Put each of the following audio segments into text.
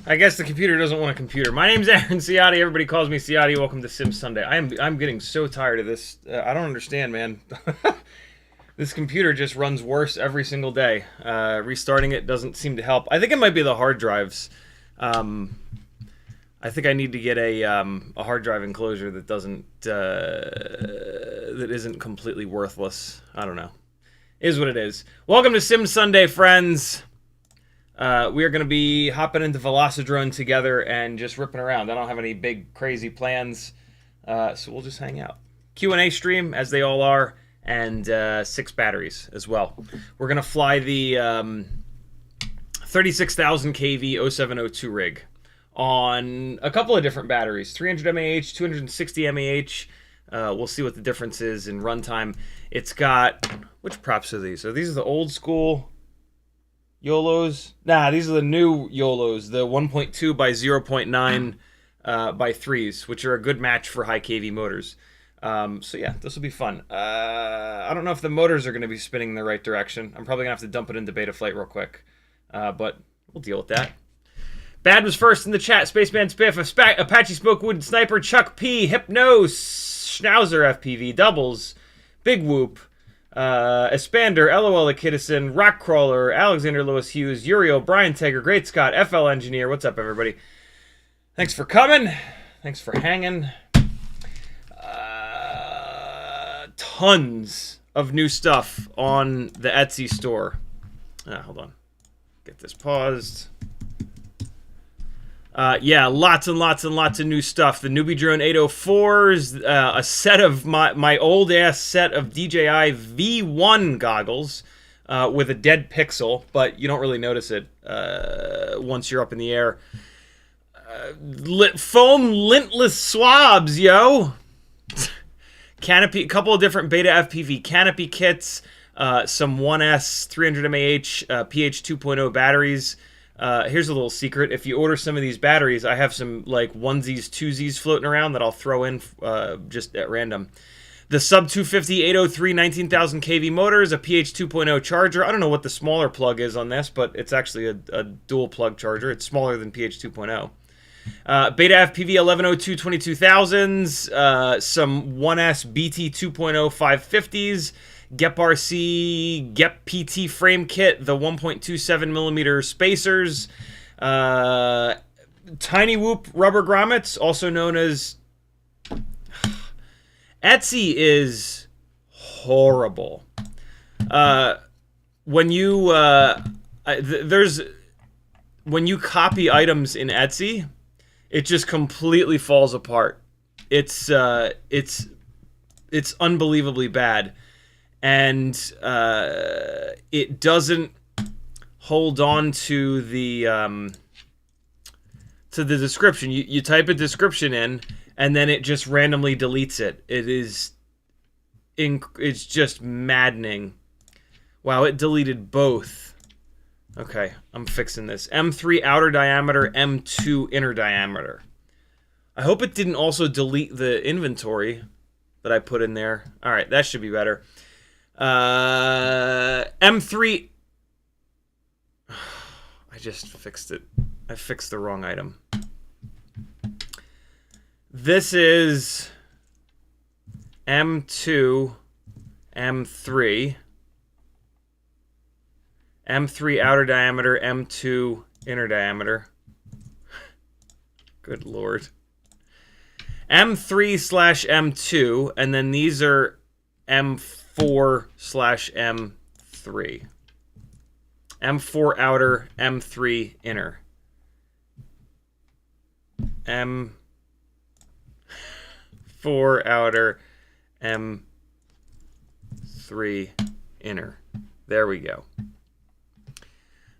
I guess the computer doesn't want a computer. My name's Aaron Ciotti. Everybody calls me Ciotti. Welcome to Sim Sunday. I'm getting so tired of this. I don't understand, man. This computer just runs worse every single day. Restarting it doesn't seem to help. I think it might be the hard drives. I think I need to get a hard drive enclosure that doesn't that isn't completely worthless. I don't know. It is what it is. Welcome to Sim Sunday, friends. We are going to be hopping into Velocidrone together and just ripping around. I don't have any big, crazy plans, so we'll just hang out. Q&A stream, as they all are, and 6 batteries as well. We're going to fly the 36,000 kV 0702 rig on a couple of different batteries, 300 mAh, 260 mAh. We'll see what the difference is in runtime. It's got, which props are these? So these are the old school YOLOs. Nah, these are the new YOLOs, the 1.2 by 0.9 by 3s, which are a good match for high kV motors. So yeah, this will be fun. I don't know if the motors are going to be spinning in the right direction. I'm probably going to have to dump it into Betaflight real quick. But we'll deal with that. Bad was first in the chat. Spaceman Spiff, Apache Smokewood Sniper, Chuck P, Hypnos, Schnauzer FPV, Doubles, Big Whoop, Espander, LOL Akitison, Rockcrawler, Alexander Lewis Hughes, Uriel, Brian Teger, Great Scott, FL Engineer. What's up, everybody? Thanks for coming. Thanks for hanging. Tons of new stuff on the Etsy store. Hold on. Get this paused. Yeah, lots and lots and lots of new stuff. The NewbieDrone 804s, a set of my old-ass set of DJI V1 goggles with a dead pixel, but you don't really notice it once you're up in the air. Foam lintless swabs, yo! Canopy, a couple of different Beta FPV canopy kits, some 1S 300 mAh PH 2.0 batteries. Here's a little secret. If you order some of these batteries, I have some like onesies, twosies floating around that I'll throw in just at random. The sub 250 803 19,000 kV motors, a PH 2.0 charger. I don't know what the smaller plug is on this, but it's actually a dual plug charger. It's smaller than PH 2.0. Beta FPV 1102 22,000s, some 1S BT 2.0 550s, Gep RC, Gep PT frame kit, the 1.27 millimeter spacers, TinyWhoop rubber grommets, also known as... Etsy is horrible. When you when you copy items in Etsy, it just completely falls apart. It's unbelievably bad. And it doesn't hold on to the description. You type a description in, and then it just randomly deletes it. It's just maddening. Wow, it deleted both. Okay, I'm fixing this. M3 outer diameter, M2 inner diameter. I hope it didn't also delete the inventory that I put in there. All right, that should be better. M3... I just fixed it. I fixed the wrong item. This is M2, M3, M3 outer diameter, M2 inner diameter. Good Lord. M3/M2, and then these are M4/M3. M4 outer, M3 inner. M4 outer, M3 inner. There we go.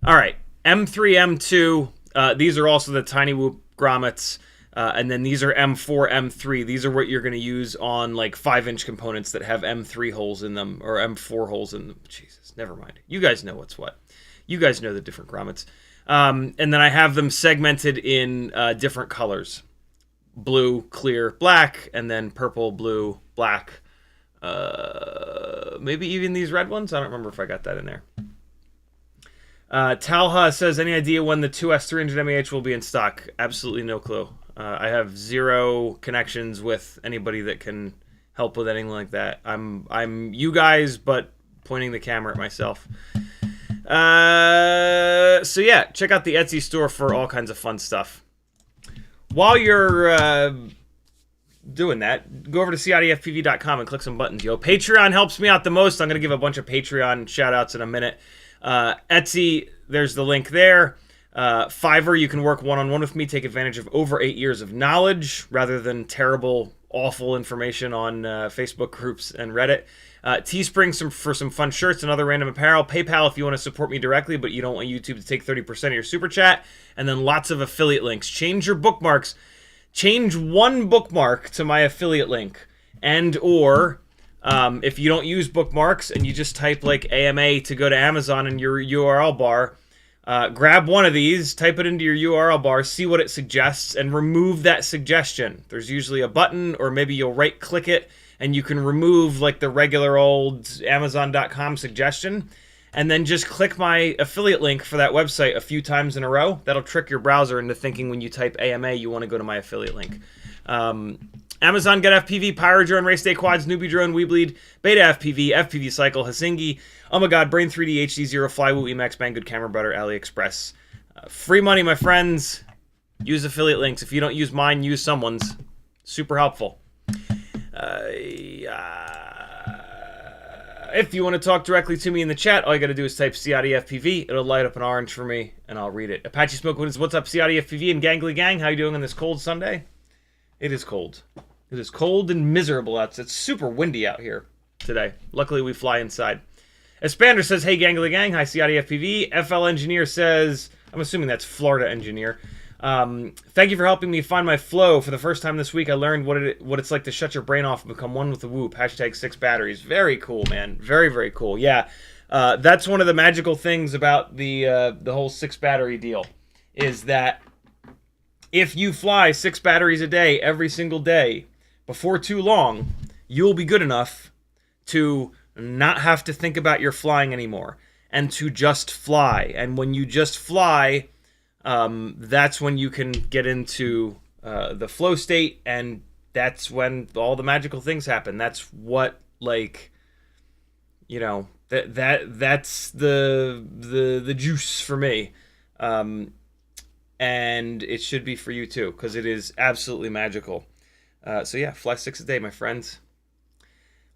All right, M3, M2. These are also the TinyWhoop grommets. And then these are M4, M3. These are what you're going to use on like 5-inch components that have M3 holes in them or M4 holes in them. Jesus, never mind. You guys know what's what. You guys know the different grommets. And then I have them segmented in different colors. Blue, clear, black, and then purple, blue, black. Maybe even these red ones? I don't remember if I got that in there. Talha says, any idea when the 2S 300 mAh will be in stock? Absolutely no clue. I have zero connections with anybody that can help with anything like that. I'm you guys, but pointing the camera at myself. So yeah, check out the Etsy store for all kinds of fun stuff. While you're doing that, go over to CiottiFPV.com and click some buttons. Yo, Patreon helps me out the most. I'm going to give a bunch of Patreon shout-outs in a minute. Etsy, there's the link there. Fiverr, you can work one-on-one with me, take advantage of over 8 years of knowledge rather than terrible, awful information on Facebook groups and Reddit. Teespring for some fun shirts and other random apparel. PayPal if you want to support me directly, but you don't want YouTube to take 30% of your super chat. And then lots of affiliate links. Change your bookmarks. Change one bookmark to my affiliate link. And or if you don't use bookmarks and you just type like AMA to go to Amazon in your URL bar, grab one of these, type it into your URL bar, see what it suggests, and remove that suggestion. There's usually a button, or maybe you'll right-click it, and you can remove like the regular old Amazon.com suggestion, and then just click my affiliate link for that website a few times in a row. That'll trick your browser into thinking when you type AMA, you want to go to my affiliate link. Amazon, Get FPV, PyroDrone, Race Day Quads, Newbie Drone, Weebleed, Beta FPV, FPV Cycle, Hasingi, Oh My God, Brain 3D, HD0, Flywoo, Emacs, Banggood, Camera Butter, AliExpress. Free money, my friends. Use affiliate links. If you don't use mine, use someone's. Super helpful. If you want to talk directly to me in the chat, all you got to do is type CiottiFPV. It'll light up an orange for me, and I'll read it. Apache Smoke, what's up, CiottiFPV and Gangely Gang? How you doing on this cold Sunday? It is cold. It is cold and miserable out. It's super windy out here today. Luckily, we fly inside. Espander says, hey, Gangly Gang. Hi, CiottiFPV. FL Engineer says, I'm assuming that's Florida Engineer. Thank you for helping me find my flow. For the first time this week, I learned what it's like to shut your brain off and become one with the Whoop. Hashtag 6 batteries. Very cool, man. Very, very cool. Yeah, that's one of the magical things about the whole 6 battery deal, is that if you fly 6 batteries a day every single day, before too long, you'll be good enough to not have to think about your flying anymore and to just fly. And when you just fly, that's when you can get into the flow state, and that's when all the magical things happen. That's what, like, you know, that's the juice for me. And it should be for you too, because it is absolutely magical. So yeah, fly 6 a day, my friends.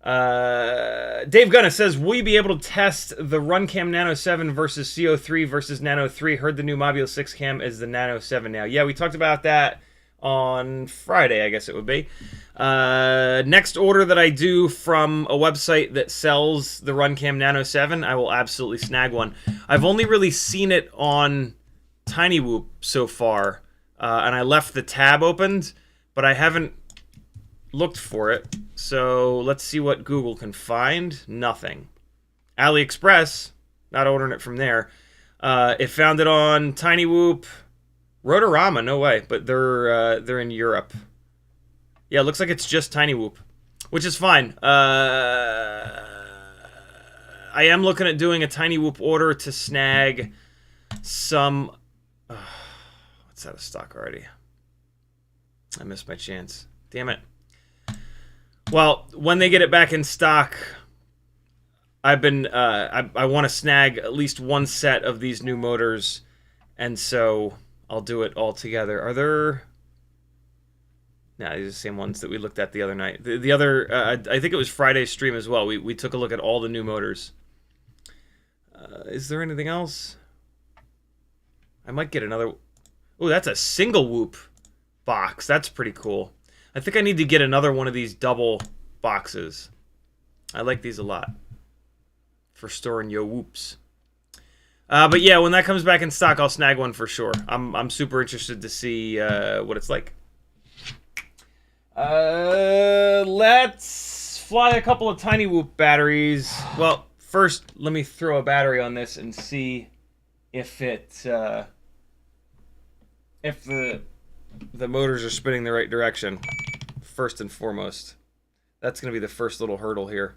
Dave Gunna says, will you be able to test the RunCam Nano7 versus CO3 versus Nano 3? Heard the new Mobile 6 cam is the Nano7 now. Yeah, we talked about that on Friday, I guess it would be. Next order that I do from a website that sells the RunCam Nano7, I will absolutely snag one. I've only really seen it on TinyWhoop so far, and I left the tab opened, but I haven't looked for it. So let's see what Google can find. Nothing. AliExpress, not ordering it from there. It found it on TinyWhoop. Rotorama, no way, but they're in Europe. Yeah, it looks like it's just TinyWhoop, which is fine. I am looking at doing a TinyWhoop order to snag some. What's out of stock already? I missed my chance. Damn it. Well, when they get it back in stock, I've been I want to snag at least one set of these new motors, and so I'll do it all together. Are there? No, these are the same ones that we looked at the other night. The other, I think it was Friday's stream as well. We took a look at all the new motors. Is there anything else? I might get another. Oh, that's a single whoop box. That's pretty cool. I think I need to get another one of these double boxes. I like these a lot for storing your whoops. But yeah, when that comes back in stock, I'll snag one for sure. I'm super interested to see what it's like. Let's fly a couple of TinyWhoop batteries. Well, first, let me throw a battery on this and see if the motors are spinning the right direction. First and foremost, that's going to be the first little hurdle here.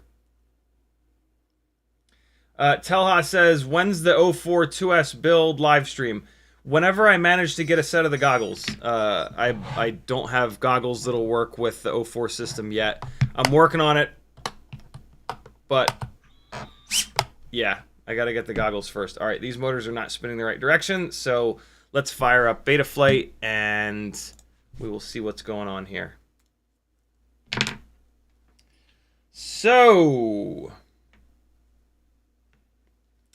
Telha says, when's the 04 2S build live stream? Whenever I manage to get a set of the goggles. I don't have goggles that'll work with the 04 system yet. I'm working on it, but yeah, I gotta get the goggles first. All right, these motors are not spinning the right direction, so let's fire up Betaflight and we will see what's going on here. So,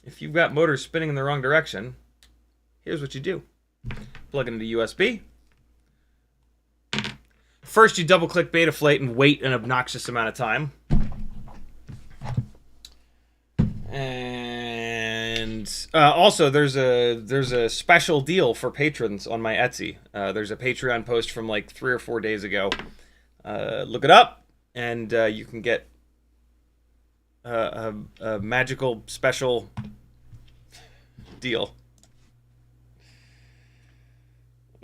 if you've got motors spinning in the wrong direction, here's what you do. Plug it into USB. First, you double-click Betaflight and wait an obnoxious amount of time. And also, there's a special deal for patrons on my Etsy. There's a Patreon post from like 3 or 4 days ago. Look it up, and you can get a magical special deal.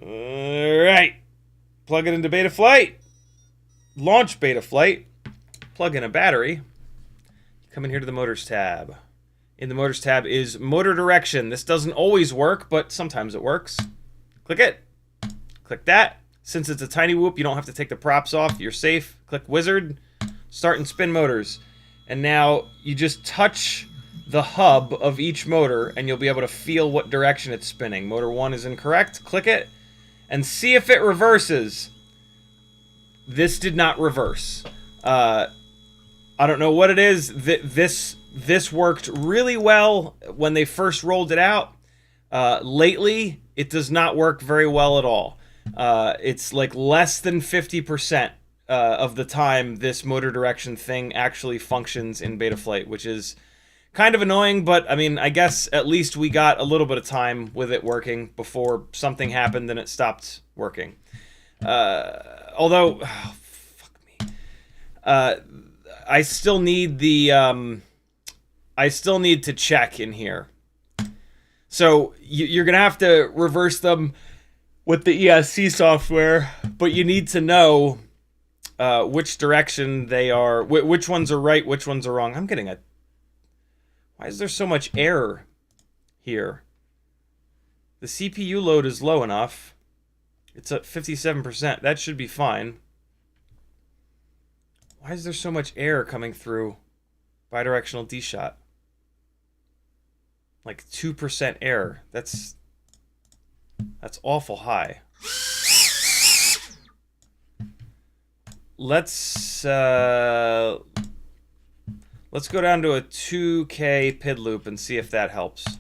Alright. Plug it into Betaflight. Launch Betaflight. Plug in a battery. Come in here to the Motors tab. In the Motors tab is Motor Direction. This doesn't always work, but sometimes it works. Click it. Click that. Since it's a TinyWhoop, you don't have to take the props off. You're safe. Click Wizard. Start and spin motors. And now you just touch the hub of each motor and you'll be able to feel what direction it's spinning. Motor 1 is incorrect. Click it and see if it reverses. This did not reverse. I don't know what it is. This worked really well when they first rolled it out. Lately, it does not work very well at all. It's like less than 50% of the time this motor direction thing actually functions in Betaflight, which is kind of annoying, but I mean, I guess at least we got a little bit of time with it working before something happened and it stopped working. Although, oh, fuck me. I still need the, I still need to check in here. So you're going to have to reverse them with the ESC software, but you need to know which direction they are, which ones are right, which ones are wrong. I'm getting a... Why is there so much error here? The CPU load is low enough. It's at 57%. That should be fine. Why is there so much error coming through bidirectional D-shot? Like 2% error. That's awful high. Let's go down to a 2K PID loop and see if that helps.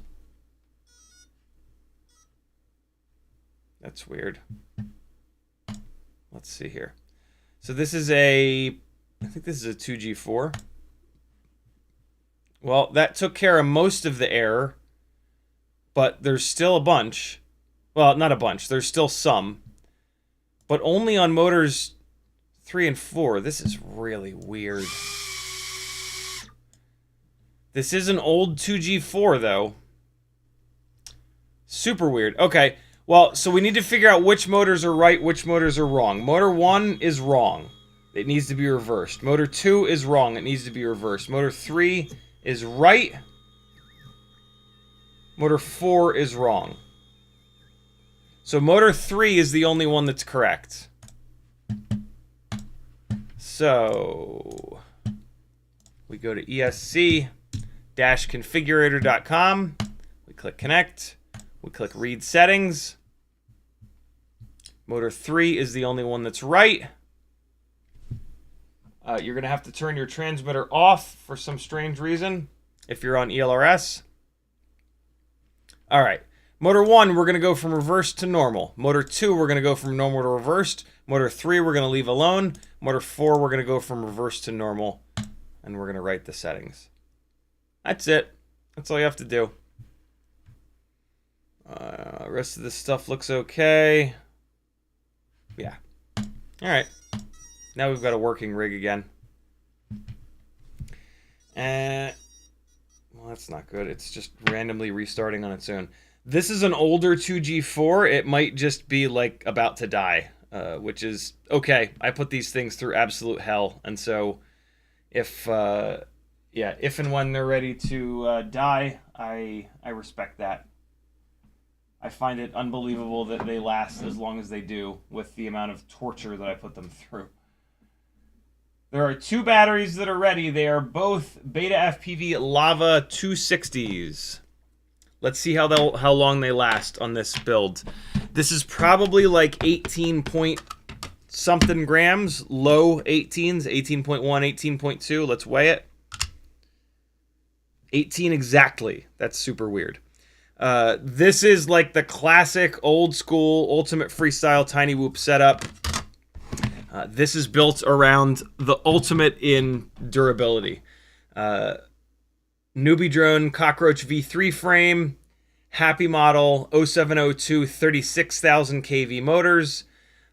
That's weird. Let's see here. So this is I think this is a 2G4. Well, that took care of most of the error, but there's still a bunch. Well, not a bunch. There's still some, but only on motors 3 and 4. This is really weird. This is an old 2G4, though. Super weird. Okay, well, so we need to figure out which motors are right, which motors are wrong. Motor 1 is wrong. It needs to be reversed. Motor 2 is wrong. It needs to be reversed. Motor 3 is right. Motor 4 is wrong. So motor 3 is the only one that's correct. So we go to esc-configurator.com. We click connect. We click read settings. Motor 3 is the only one that's right. You're going to have to turn your transmitter off for some strange reason if you're on ELRS. All right. Motor 1, we're going to go from reverse to normal. Motor 2, we're going to go from normal to reversed. Motor 3, we're going to leave alone. Motor 4, we're going to go from reverse to normal. And we're going to write the settings. That's it. That's all you have to do. Rest of this stuff looks okay. Yeah. All right. Now we've got a working rig again. Well, that's not good. It's just randomly restarting on its own. This is an older 2G4. It might just be like about to die, which is okay. I put these things through absolute hell, and so if and when they're ready to die, I respect that. I find it unbelievable that they last as long as they do with the amount of torture that I put them through. There are 2 batteries that are ready. They are both Betaflight Lava 260s. Let's see how long they last on this build. This is probably like 18 point something grams, low 18s, 18.1, 18.2. Let's weigh it. 18 exactly. That's super weird. This is like the classic old school ultimate freestyle TinyWhoop setup. This is built around the ultimate in durability. Newbie Drone Cockroach V3 frame, Happy Model 0702 36,000 kV motors,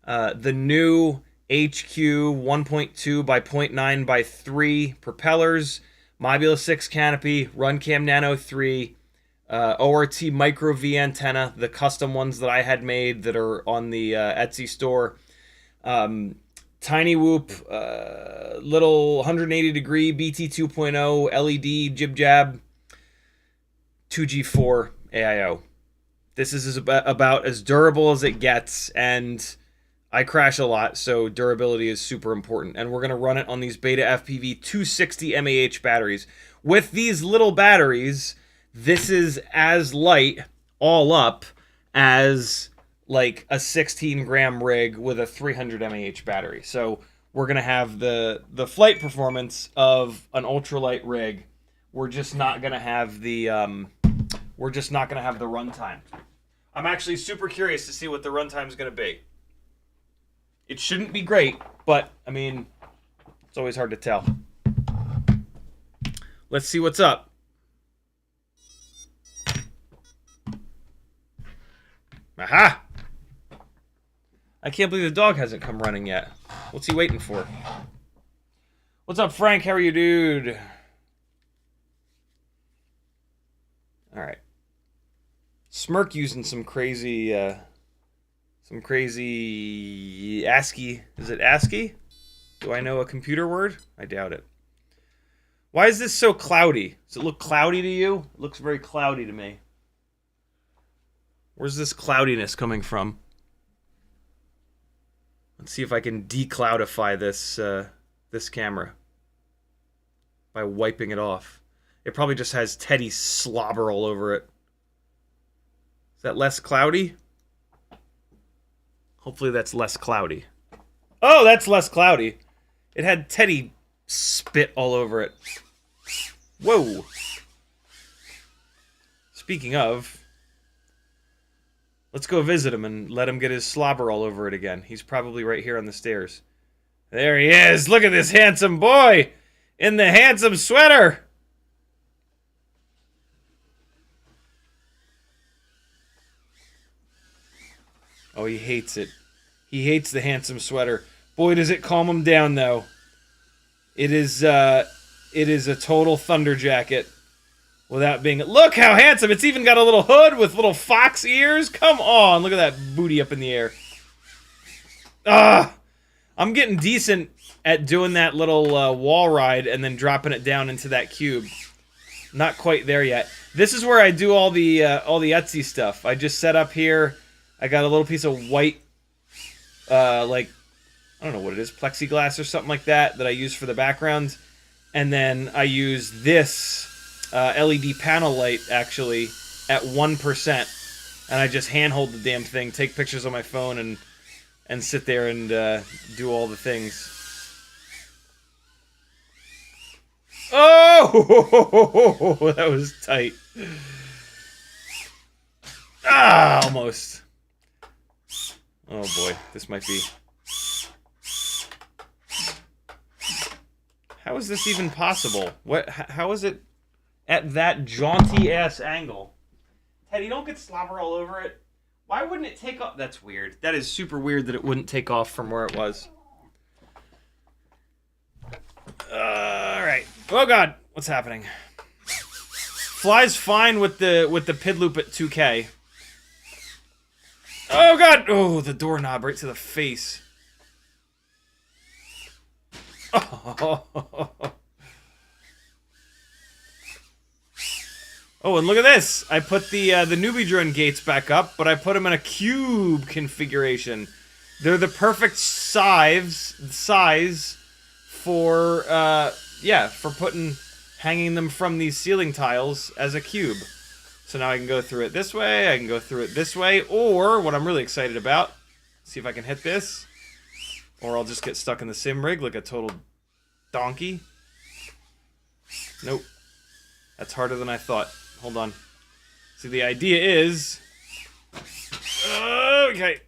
the new HQ 1.2 by 0.9 by 3 propellers, Mobula 6 canopy, RunCam Nano7, ORT microVee antenna, the custom ones that I had made that are on the Etsy store. TinyWhoop, little 180 degree BT 2.0 LED jib jab, 2G4 AIO. This is about as durable as it gets, and I crash a lot, so durability is super important. And we're going to run it on these Betaflight 260 mAh batteries. With these little batteries, this is as light, all up, as like a 16-gram rig with a 300 mAh battery. So we're going to have the flight performance of an ultralight rig. We're just not going to have the runtime. I'm actually super curious to see what the runtime is going to be. It shouldn't be great, but I mean, it's always hard to tell. Let's see what's up. Aha! I can't believe the dog hasn't come running yet. What's he waiting for? What's up, Frank? How are you, dude? All right. Smirk using some crazy ASCII. Is it ASCII? Do I know a computer word? I doubt it. Why is this so cloudy? Does it look cloudy to you? It looks very cloudy to me. Where's this cloudiness coming from? Let's see if I can decloudify this camera by wiping it off. It probably just has Teddy slobber all over it. Is that less cloudy? Hopefully that's less cloudy. Oh, that's less cloudy. It had Teddy spit all over it. Whoa. Speaking of, let's go visit him and let him get his slobber all over it again. He's probably right here on the stairs. There he is. Look at this handsome boy in the handsome sweater. Oh, he hates it. He hates the handsome sweater. Boy, does it calm him down, though. It is a total thunder jacket. Without being... Look how handsome! It's even got a little hood with little fox ears. Come on! Look at that booty up in the air. Ah! I'm getting decent at doing that little wall ride and then dropping it down into that cube. Not quite there yet. This is where I do all the Etsy stuff. I just set up here. I got a little piece of white, like, I don't know what it is, plexiglass or something like that I use for the background. And then I use this LED panel light, actually, at 1%. And I just handhold the damn thing, take pictures on my phone, and sit there and do all the things. Oh! That was tight. Ah, almost. Oh boy, this might be... How is this even possible? What? How is it at that jaunty-ass angle? Teddy, don't get slobber all over it. Why wouldn't it take off? That's weird. That is super weird that it wouldn't take off from where it was. Alright. Oh god, what's happening? Flies fine with the PID loop at 2K. Oh god! Oh, the doorknob right to the face. Oh, and look at this! I put the NewbieDrone gates back up, but I put them in a cube configuration. They're the perfect size for hanging them from these ceiling tiles as a cube. So now I can go through it this way, I can go through it this way, or what I'm really excited about, see if I can hit this, or I'll just get stuck in the sim rig like a total donkey. Nope. That's harder than I thought. Hold on. See, the idea is... Okay.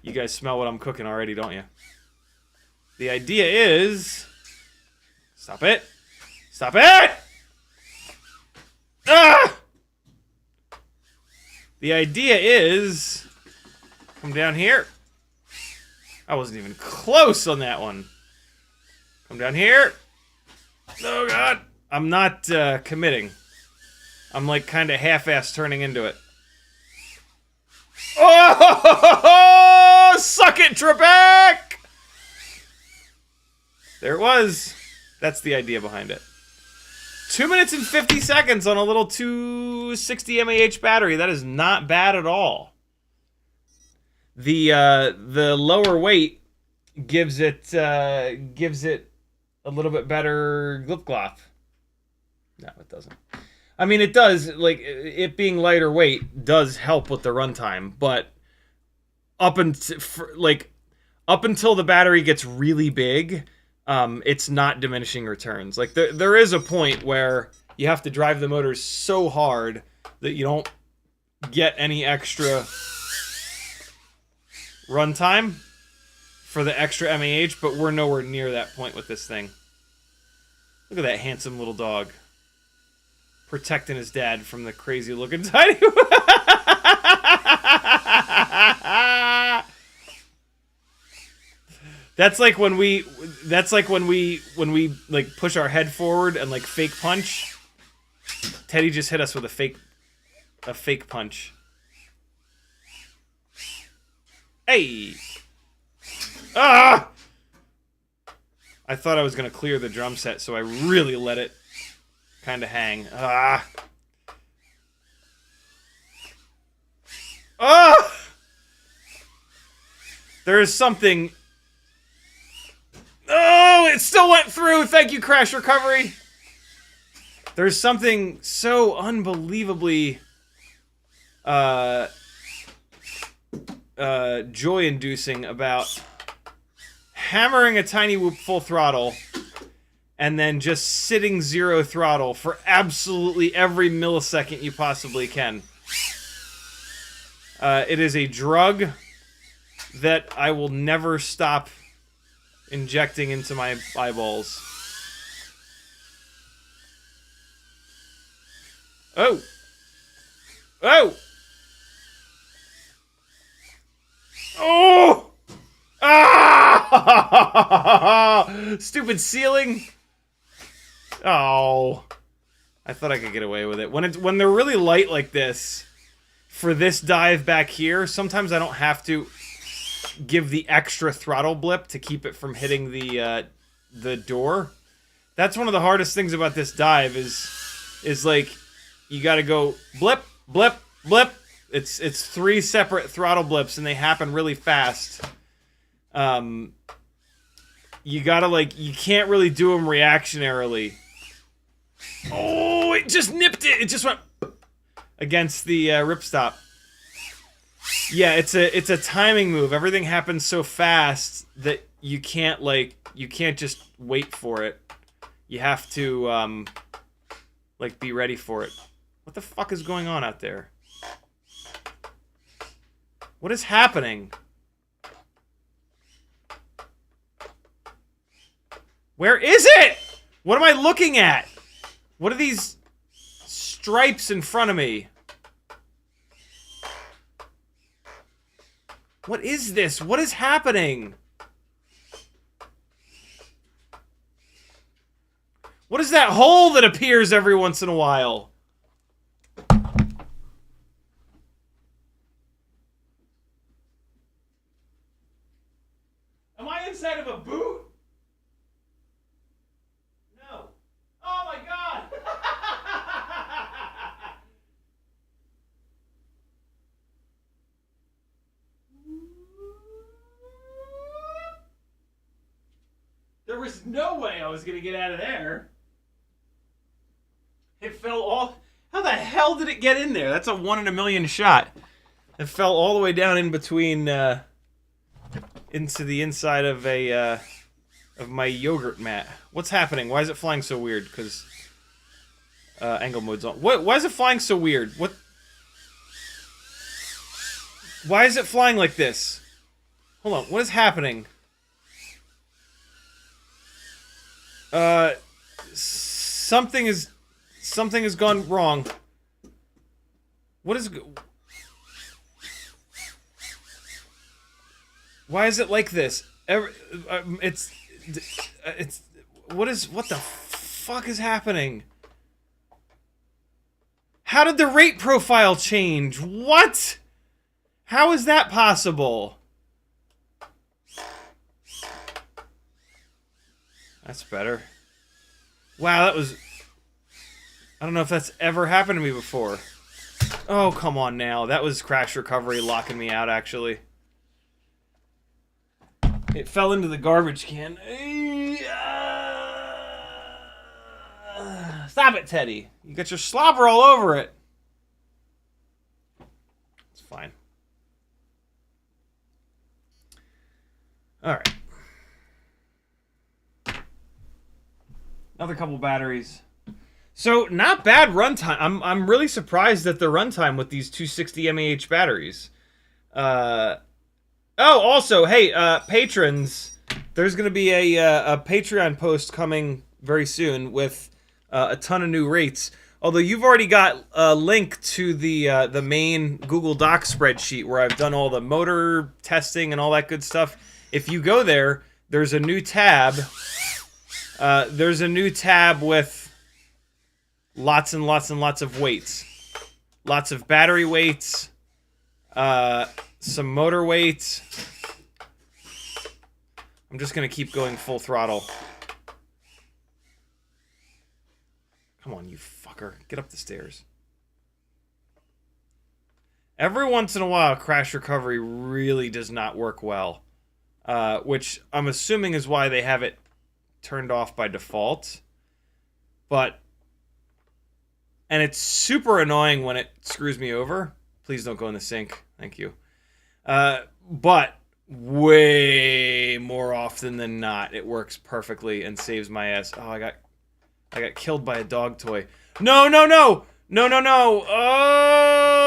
You guys smell what I'm cooking already, don't you? The idea is... Stop it! Stop it! Ah! The idea is... Come down here. I wasn't even close on that one. Come down here. Oh, God. I'm not committing. I'm, like, kind of half-ass turning into it. Oh! Suck it, Trebek! There it was. That's the idea behind it. 2 minutes and 50 seconds on a little 260 mAh battery. That is not bad at all. The lower weight gives it a little bit better glip-glop. No, it doesn't. I mean, it does. Like, it being lighter weight does help with the runtime, but up until the battery gets really big, it's not diminishing returns. Like, there is a point where you have to drive the motors so hard that you don't get any extra runtime for the extra MAH, but we're nowhere near that point with this thing. Look at that handsome little dog. Protecting his dad from the crazy looking TinyWhoop. That's like when we like push our head forward and like fake punch. Teddy just hit us with a fake punch. Hey! Ah! I thought I was gonna clear the drum set, so I really let it kind of hang. Ah! Ah! There is something. Oh, it still went through. Thank you, Crash Recovery. There's something so unbelievably joy-inducing about hammering a TinyWhoop full throttle and then just sitting zero throttle for absolutely every millisecond you possibly can. It is a drug that I will never stop injecting into my eyeballs. Oh! Oh! Oh! Ah! Stupid ceiling. Oh. I thought I could get away with it. When they're really light like this, for this dive back here, sometimes I don't have to give the extra throttle blip to keep it from hitting the door. That's one of the hardest things about this dive is like you got to go blip, blip, blip. It's 3 separate throttle blips and they happen really fast. You gotta, like, you can't really do them reactionarily. Oh, it just nipped it! It just went against the ripstop. Yeah, it's a timing move. Everything happens so fast that you can't, like, you can't just wait for it. You have to, like, be ready for it. What the fuck is going on out there? What is happening? Where is it? What am I looking at? What are these stripes in front of me? What is this? What is happening? What is that hole that appears every once in a while? Am I inside of a boot? No. Oh my god! There was no way I was gonna get out of there. It fell all... How the hell did it get in there? That's a 1 in a million shot. It fell all the way down in between, into the inside of a, of my yogurt mat. What's happening? Why is it flying so weird? Because, angle mode's on. What? Why is it flying so weird? What? Why is it flying like this? Hold on, what is happening? Something has gone wrong. What is... Why is it like this? It's... What the fuck is happening? How did the rate profile change? What? How is that possible? That's better. Wow, that was... I don't know if that's ever happened to me before. Oh, come on now. That was crash recovery locking me out, actually. It fell into the garbage can. Stop it, Teddy. You got your slobber all over it. It's fine. Alright. Another couple batteries. So, not bad runtime. I'm really surprised at the runtime with these 260 mAh batteries. Oh, also, hey, patrons, there's going to be a Patreon post coming very soon with a ton of new rates. Although you've already got a link to the main Google Docs spreadsheet where I've done all the motor testing and all that good stuff. If you go there, there's a new tab. There's a new tab with lots and lots and lots of weights. Lots of battery weights. Some motor weights. I'm just going to keep going full throttle. Come on, you fucker. Get up the stairs. Every once in a while, crash recovery really does not work well. Which I'm assuming is why they have it turned off by default. And it's super annoying when it screws me over. Please don't go in the sink. Thank you. But way more often than not, it works perfectly and saves my ass. Oh, I got killed by a dog toy. No, no, no! No, no, no! Oh,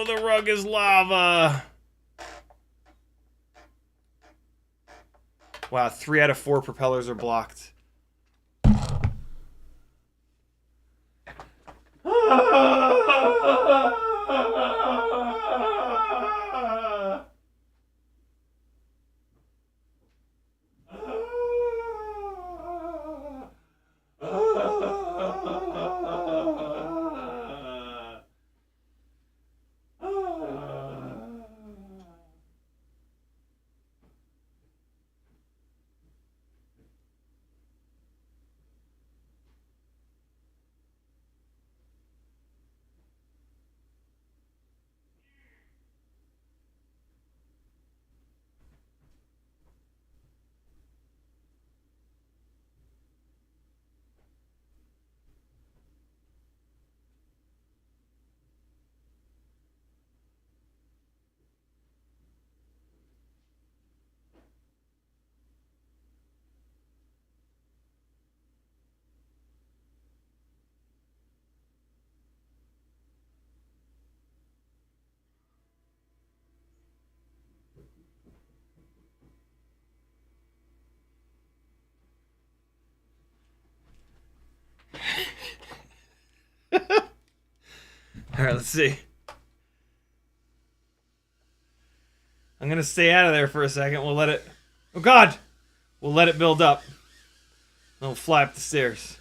the rug is lava. Wow, 3 out of 4 propellers are blocked. All right, let's see. I'm gonna stay out of there for a second. We'll let it. Oh God! We'll let it build up. Then we'll fly up the stairs.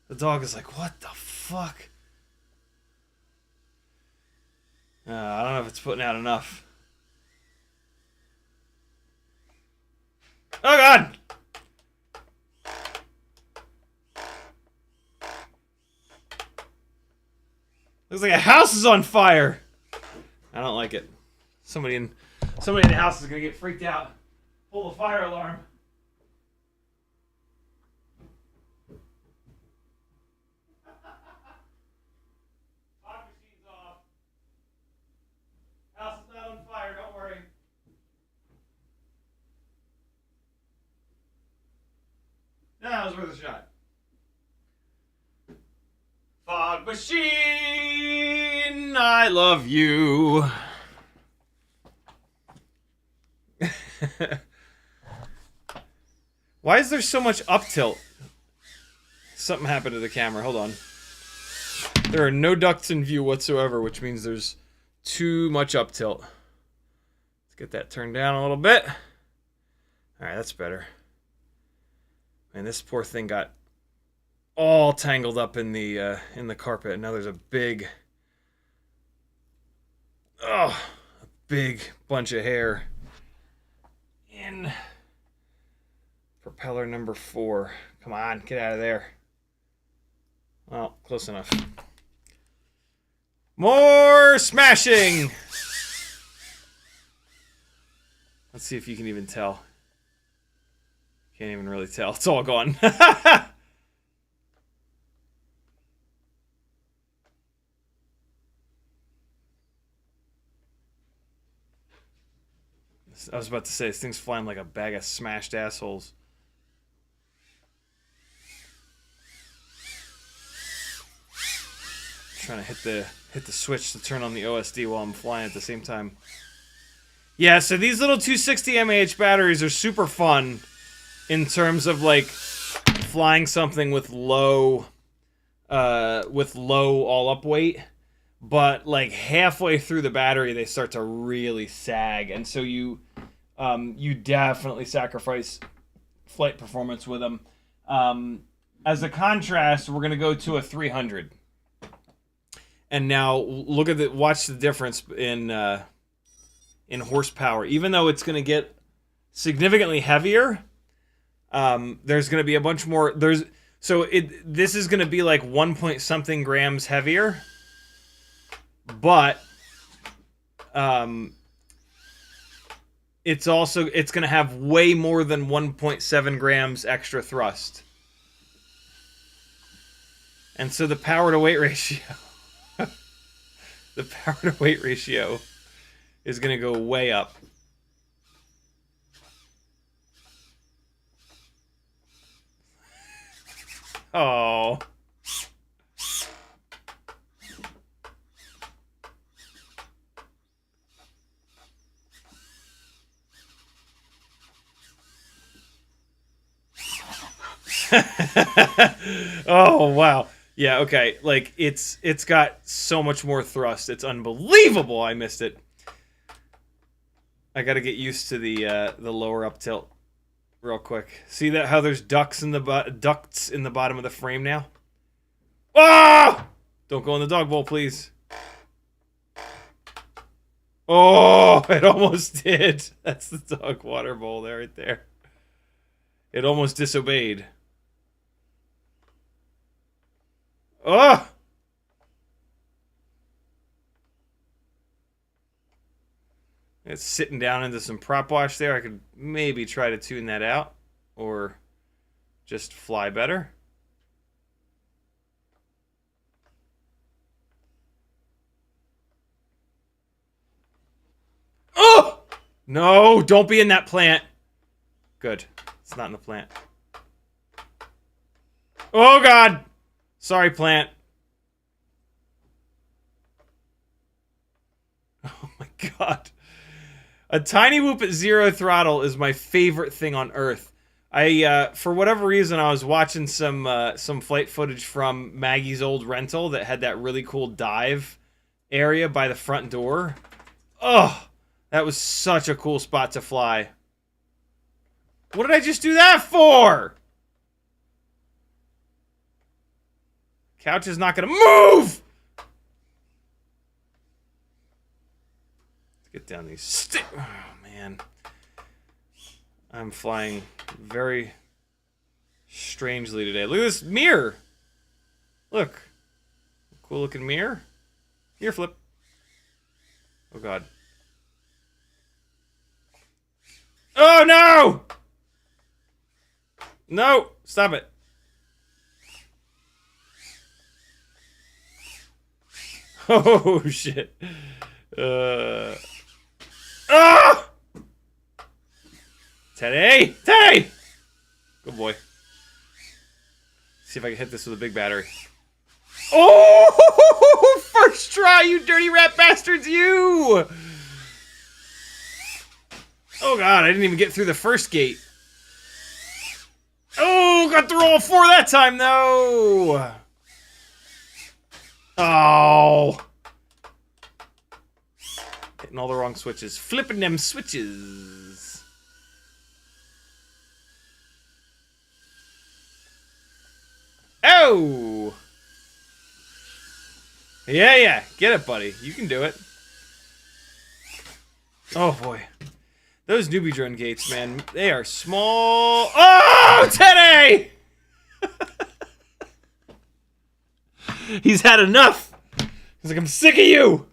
The dog is like, "What the fuck?" I don't know if it's putting out enough. Oh God! Looks like a house is on fire. I don't like it. Somebody in the house is gonna get freaked out. Pull the fire alarm. Fog machine's off. House is not on fire. Don't worry. That was worth a shot. Fog machine, I love you. Why is there so much up tilt? Something happened to the camera. Hold on. There are no ducts in view whatsoever, which means there's too much up tilt. Let's get that turned down a little bit. All right, that's better. Man, this poor thing got all tangled up in the carpet. Now there's a big bunch of hair in propeller number 4. Come on, get out of there. Well, close enough. More smashing. Let's see if you can even tell. Can't even really tell. It's all gone. I was about to say, this thing's flying like a bag of smashed assholes. Trying to hit the switch to turn on the OSD while I'm flying at the same time. Yeah, so these little 260 mAh batteries are super fun in terms of like flying something with low all up weight. But like halfway through the battery, they start to really sag, and so you definitely sacrifice flight performance with them. As a contrast, we're gonna go to a 300, and now watch the difference in horsepower. Even though it's gonna get significantly heavier, there's gonna be a bunch more. This is gonna be like 1 point something grams heavier. But it's going to have way more than 1.7 grams extra thrust. And so the power to weight ratio is going to go way up. Oh. Oh wow. Yeah, okay. Like it's got so much more thrust. It's unbelievable. I missed it. I got to get used to the lower up tilt real quick. See that how there's ducts in the bottom of the frame now? Ah! Don't go in the dog bowl, please. Oh, it almost did. That's the dog water bowl there right there. It almost disobeyed. Oh! It's sitting down into some prop wash there. I could maybe try to tune that out or just fly better. Oh! No, don't be in that plant. Good. It's not in the plant. Oh, God! Sorry, plant. Oh, my God. A TinyWhoop at 0 throttle is my favorite thing on Earth. For whatever reason, I was watching some flight footage from Maggie's old rental that had that really cool dive area by the front door. Oh, that was such a cool spot to fly. What did I just do that for? Couch is not gonna move! Let's get down these stairs. Oh, man. I'm flying very strangely today. Look at this mirror. Look. Cool looking mirror. Mirror flip. Oh, God. Oh, no! No! Stop it. Oh, shit. Ah! Teddy! Teddy! Good boy. See if I can hit this with a big battery. Oh! First try, you dirty rat bastards, you! Oh, God, I didn't even get through the first gate. Oh, got through all four that time, though! Oh! Hitting all the wrong switches. Flipping them switches. Oh! Yeah. Get it, buddy. You can do it. Oh, boy. Those newbie drone gates, man, they are small. Oh, Teddy! He's had enough. He's like, I'm sick of you.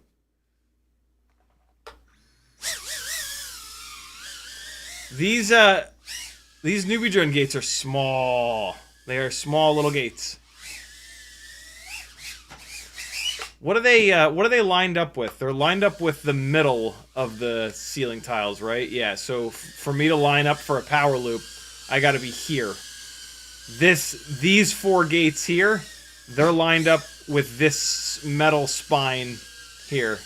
These newbie drone gates are small. They are small little gates. What are they lined up with? They're lined up with the middle of the ceiling tiles, right? Yeah, so for me to line up for a power loop, I gotta be here. These four gates here, they're lined up with this metal spine here.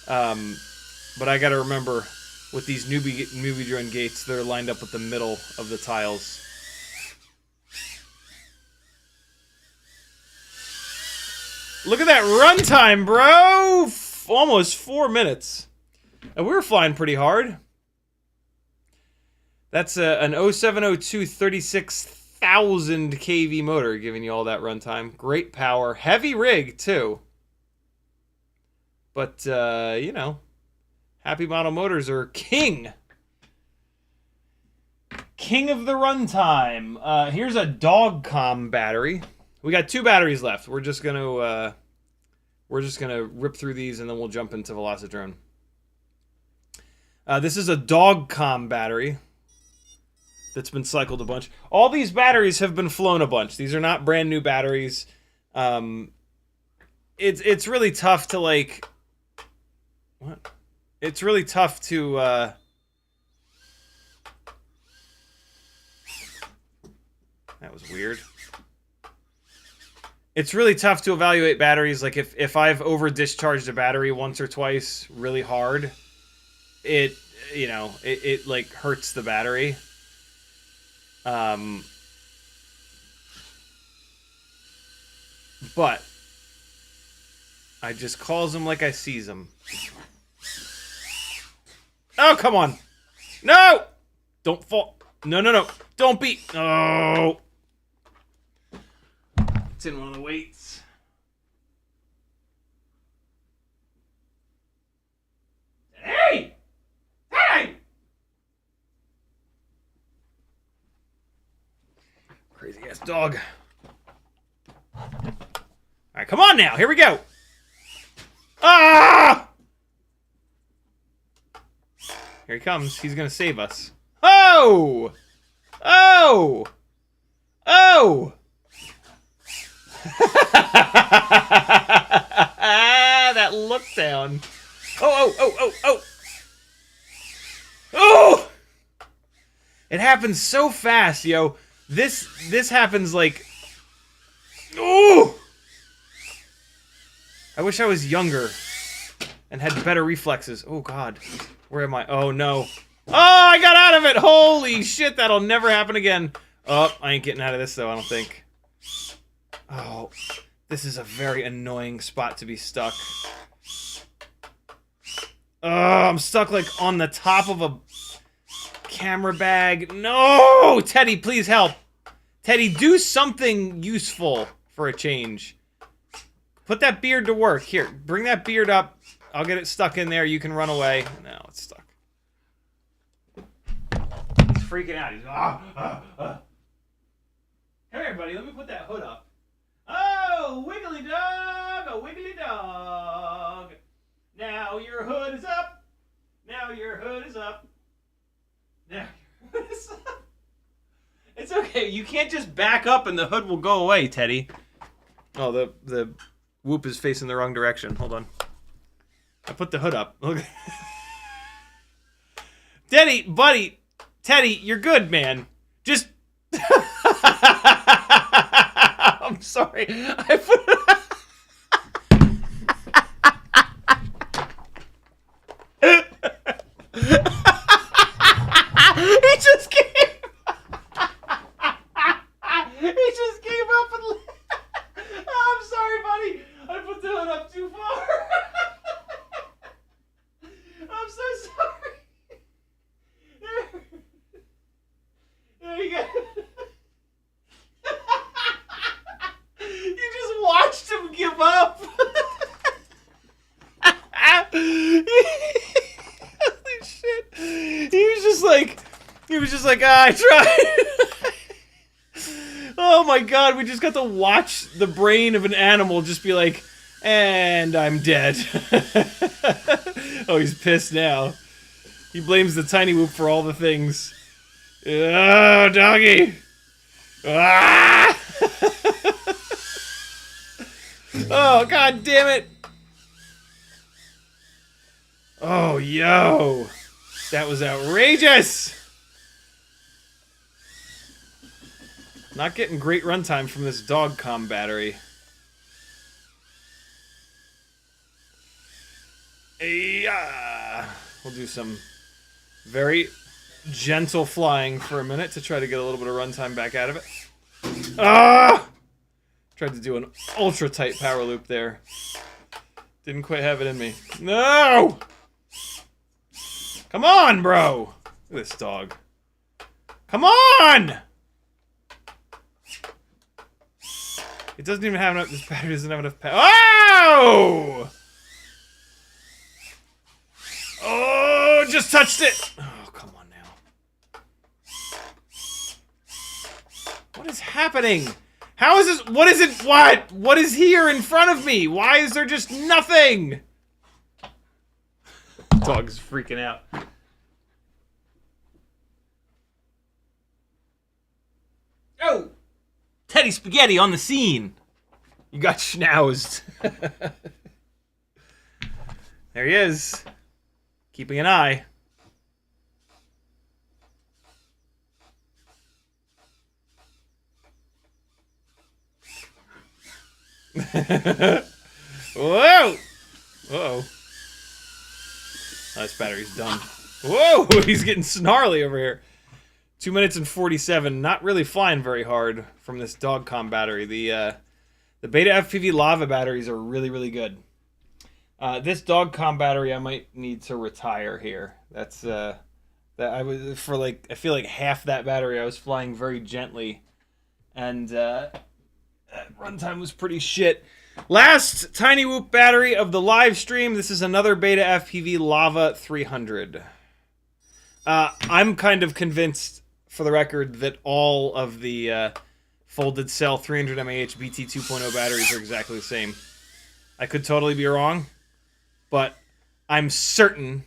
But I gotta remember, with these newbie drone gates, they're lined up with the middle of the tiles. Look at that runtime, bro! Almost 4 minutes. And we were flying pretty hard. That's an 0702 36,000 kV motor giving you all that runtime. Great power. Heavy rig, too. But, you know, Happy Model Motors are king. King of the runtime. Here's a Dogcom battery. We got 2 batteries left. We're just gonna rip through these and then we'll jump into Velocidrone. This is a Dogcom battery that's been cycled a bunch. All these batteries have been flown a bunch. These are not brand new batteries. It's really tough to like. What? It's really tough to. That was weird. It's really tough to evaluate batteries. Like if I've over discharged a battery once or twice really hard, it like hurts the battery. But I just calls them like I sees them. Oh, come on. No! Don't fall. No. Don't be. Oh. It's in one of the weights. Hey! Hey! Crazy ass dog. All right, come on now. Here we go. Ah! Here he comes. He's going to save us. Oh! Oh! Oh! That look down. Oh! Oh! It happens so fast, yo. This happens like. Oh! I wish I was younger and had better reflexes. Oh God, where am I? Oh no, Oh, I got out of it! Holy shit, that'll never happen again. Oh, I ain't getting out of this, though, I don't think. Oh, this is a very annoying spot to be stuck. Oh, I'm stuck, like, on the top of a camera bag. No! Teddy, please help. Teddy, do something useful for a change. Put that beard to work. Here, bring that beard up. I'll get it stuck in there. You can run away. No, it's stuck. He's freaking out. He's Come here, buddy. Let me put that hood up. Oh, wiggly dog, a wiggly dog. Now your hood is up. Now your hood is up. Now your hood is up. It's okay. You can't just back up and the hood will go away, Teddy. Oh, the whoop is facing the wrong direction. Hold on. I put the hood up. Look. Teddy, buddy. Teddy, you're good, man. Just... I'm sorry. I put He just gave He just gave up and oh, I'm sorry, buddy. I put the hood up too far. I'm so sorry. There you go. You just watched him give up. Holy shit. He was just like, I tried. Oh my god, we just got to watch the brain of an animal just be like, and I'm dead. Oh, he's pissed now. He blames the TinyWhoop for all the things. Oh, doggy. Ah! Oh, god damn it. Oh, yo. That was outrageous. Not getting great runtime from this dog comm battery. Yeah. We'll do some very gentle flying for a minute to try to get a little bit of runtime back out of it. Ah! Tried to do an ultra tight power loop there. Didn't quite have it in me. No! Come on, bro! Look at this dog. Come on! It doesn't even have enough. This battery doesn't have enough power. Oh! Oh, just touched it! Oh, come on now. What is happening? How is this? What is it? What? What is here in front of me? Why is there just nothing? Dog's freaking out. Oh! Teddy Spaghetti on the scene. You got schnauzed. There he is. Keeping an eye. Whoa! Uh-oh. This battery's done. Whoa! He's getting snarly over here. 2 minutes and 47. Not really flying very hard from this dog comm battery. The Betaflight lava batteries are really, really good. This dog comm battery I might need to retire here. That's that I was for like I feel like half that battery I was flying very gently, and runtime was pretty shit. Last TinyWhoop battery of the live stream. This is another Betaflight Lava 300. I'm kind of convinced, for the record, that all of the folded cell 300 mAh BT 2.0 batteries are exactly the same. I could totally be wrong, but I'm certain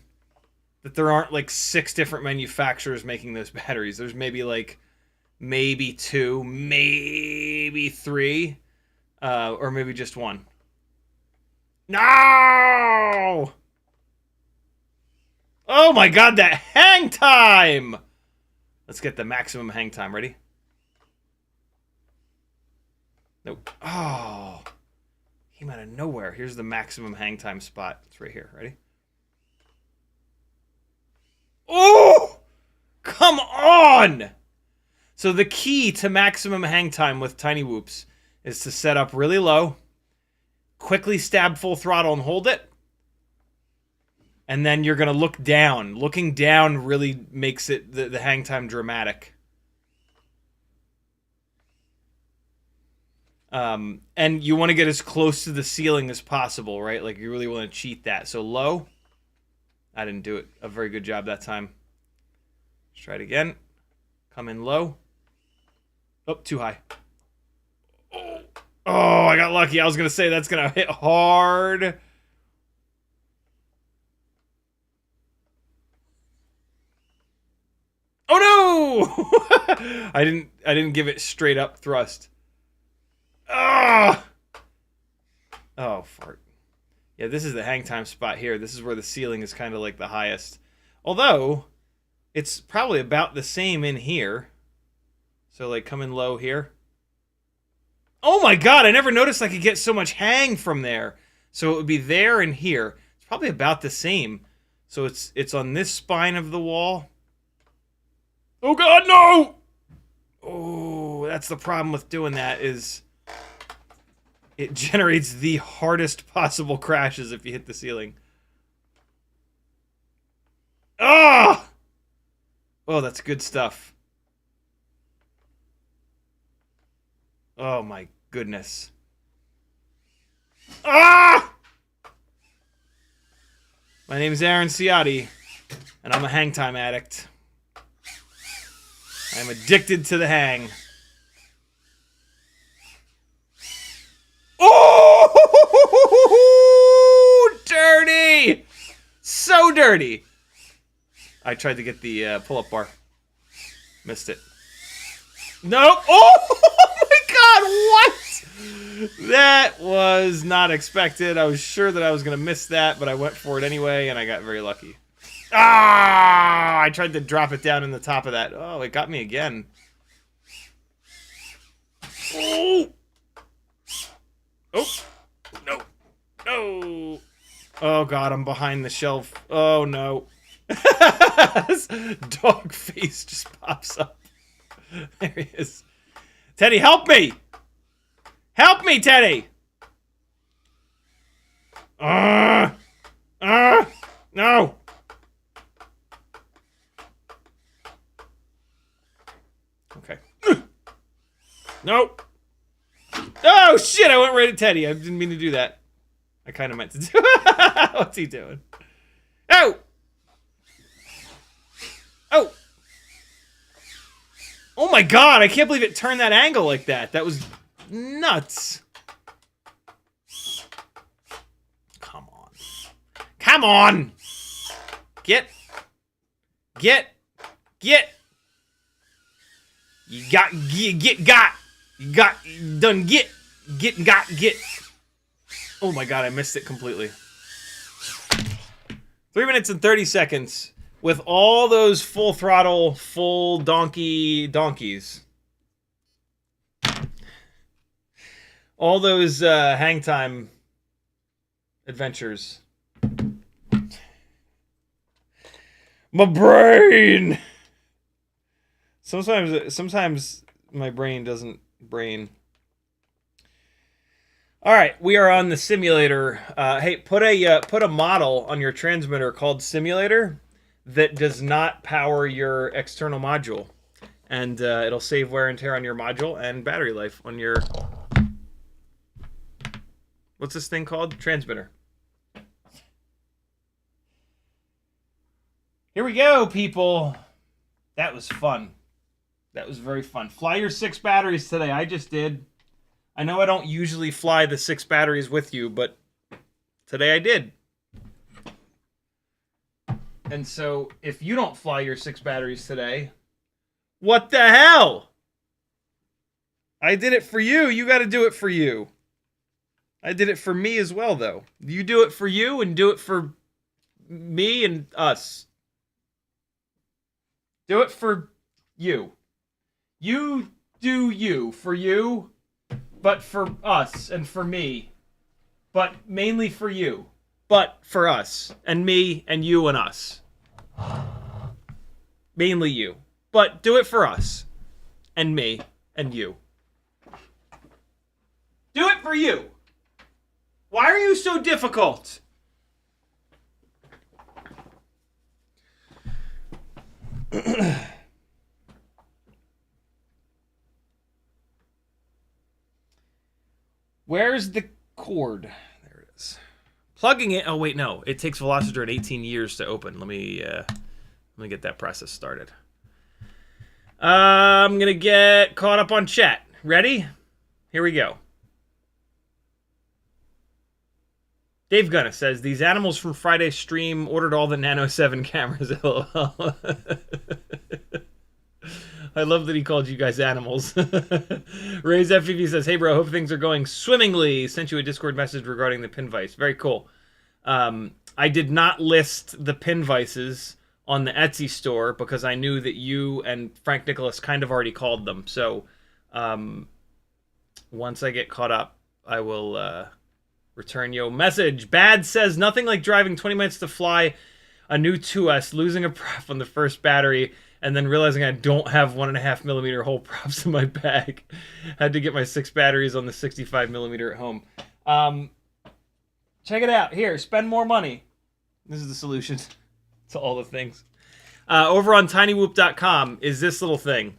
that there aren't like 6 different manufacturers making those batteries. There's maybe like maybe 2, maybe 3, or maybe just 1. No! Oh my god, that hang time! Let's get the maximum hang time. Ready? Nope. Oh. Came out of nowhere. Here's the maximum hang time spot. It's right here. Ready? Oh! Come on! So the key to maximum hang time with TinyWhoops is to set up really low, quickly stab full throttle and hold it, and then you're going to look down. Looking down really makes it the hang time dramatic. And you want to get as close to the ceiling as possible, right? Like, you really want to cheat that. So low. I didn't do it a very good job that time. Let's try it again. Come in low. Oh, too high. Oh, I got lucky. I was going to say that's going to hit hard. Oh no! I didn't give it straight up thrust. Ah! Oh, fart. Yeah, this is the hang time spot here. This is where the ceiling is kind of like the highest. Although, it's probably about the same in here. So, like, come in low here. Oh my god, I never noticed I could get so much hang from there. So it would be there and here. It's probably about the same. So it's on this spine of the wall. Oh god, no! Oh, that's the problem with doing that, is it generates the hardest possible crashes if you hit the ceiling. Ah! Oh, that's good stuff. Oh my goodness. Ah! My name's Aaron Ciotti, and I'm a hang time addict. I'm addicted to the hang. Oh! Dirty! So dirty! I tried to get the pull-up bar. Missed it. Nope! Oh! What? That was not expected. I was sure that I was going to miss that, but I went for it anyway, and I got very lucky. Ah! I tried to drop it down in the top of that. Oh, it got me again. Oh! Oh! No. No! Oh, God, I'm behind the shelf. Oh, no. This dog face just pops up. There he is. Teddy, help me! Help me, Teddy! No! Okay. Nope. Oh, shit, I went right at Teddy. I didn't mean to do that. I kind of meant to do it. What's he doing? Oh! Oh! Oh my god, I can't believe it turned that angle like that. That was nuts. Come on. Come on! Get. You got. Done get. Get. Oh my god, I missed it completely. 3 minutes and 30 seconds. With all those full throttle, full donkeys. All those hang time adventures. My brain! Sometimes my brain doesn't brain. Alright, we are on the simulator. Hey, put a model on your transmitter called simulator that does not power your external module, and it'll save wear and tear on your module and battery life on your, what's this thing called? Transmitter. Here we go, people. That was fun. That was very fun. Fly your 6 batteries today. I just did. I know I don't usually fly the 6 batteries with you, but today I did. And so, if you don't fly your 6 batteries today, what the hell? I did it for you. You got to do it for you. I did it for me as well, though. You do it for you and do it for me and us. Do it for you. You do you for you, but for us and for me. But mainly for you. But for us, and me, and you, and us. Mainly you. but do it for us. And me. And you. Do it for you. Why are you so difficult? Where's the cord? There it is. Plugging it. Oh wait, no. It takes Velocidrone 18 years to open. Let me get that process started. I'm gonna get caught up on chat. Ready? Here we go. Dave Gunna says, these animals from Friday's stream ordered all the Nano7 cameras. LOL. I love that he called you guys animals. Ray's FPV says, hey bro, hope things are going swimmingly. Sent you a Discord message regarding the pin vise. Very cool. I did not list the pin vices on the Etsy store because I knew that you and Frank Nicholas kind of already called them. So once I get caught up, I will return your message. Bad says, nothing like driving 20 minutes to fly a new 2S, losing a prop on the first battery, and then realizing I don't have 1.5mm hole props in my bag. Had to get my 6 batteries on the 65mm at home. Check it out. Here, spend more money. This is the solution to all the things. Over on TinyWhoop.com is this little thing.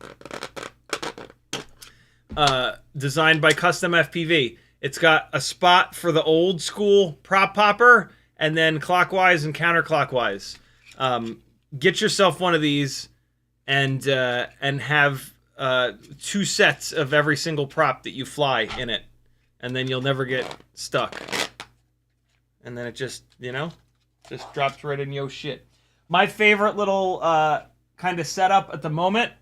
Designed by Custom FPV. It's got a spot for the old school prop popper, and then clockwise and counterclockwise. Get yourself one of these, and have 2 sets of every single prop that you fly in it, and then you'll never get stuck. And then it just, you know, just drops right in your shit. My favorite little kind of setup at the moment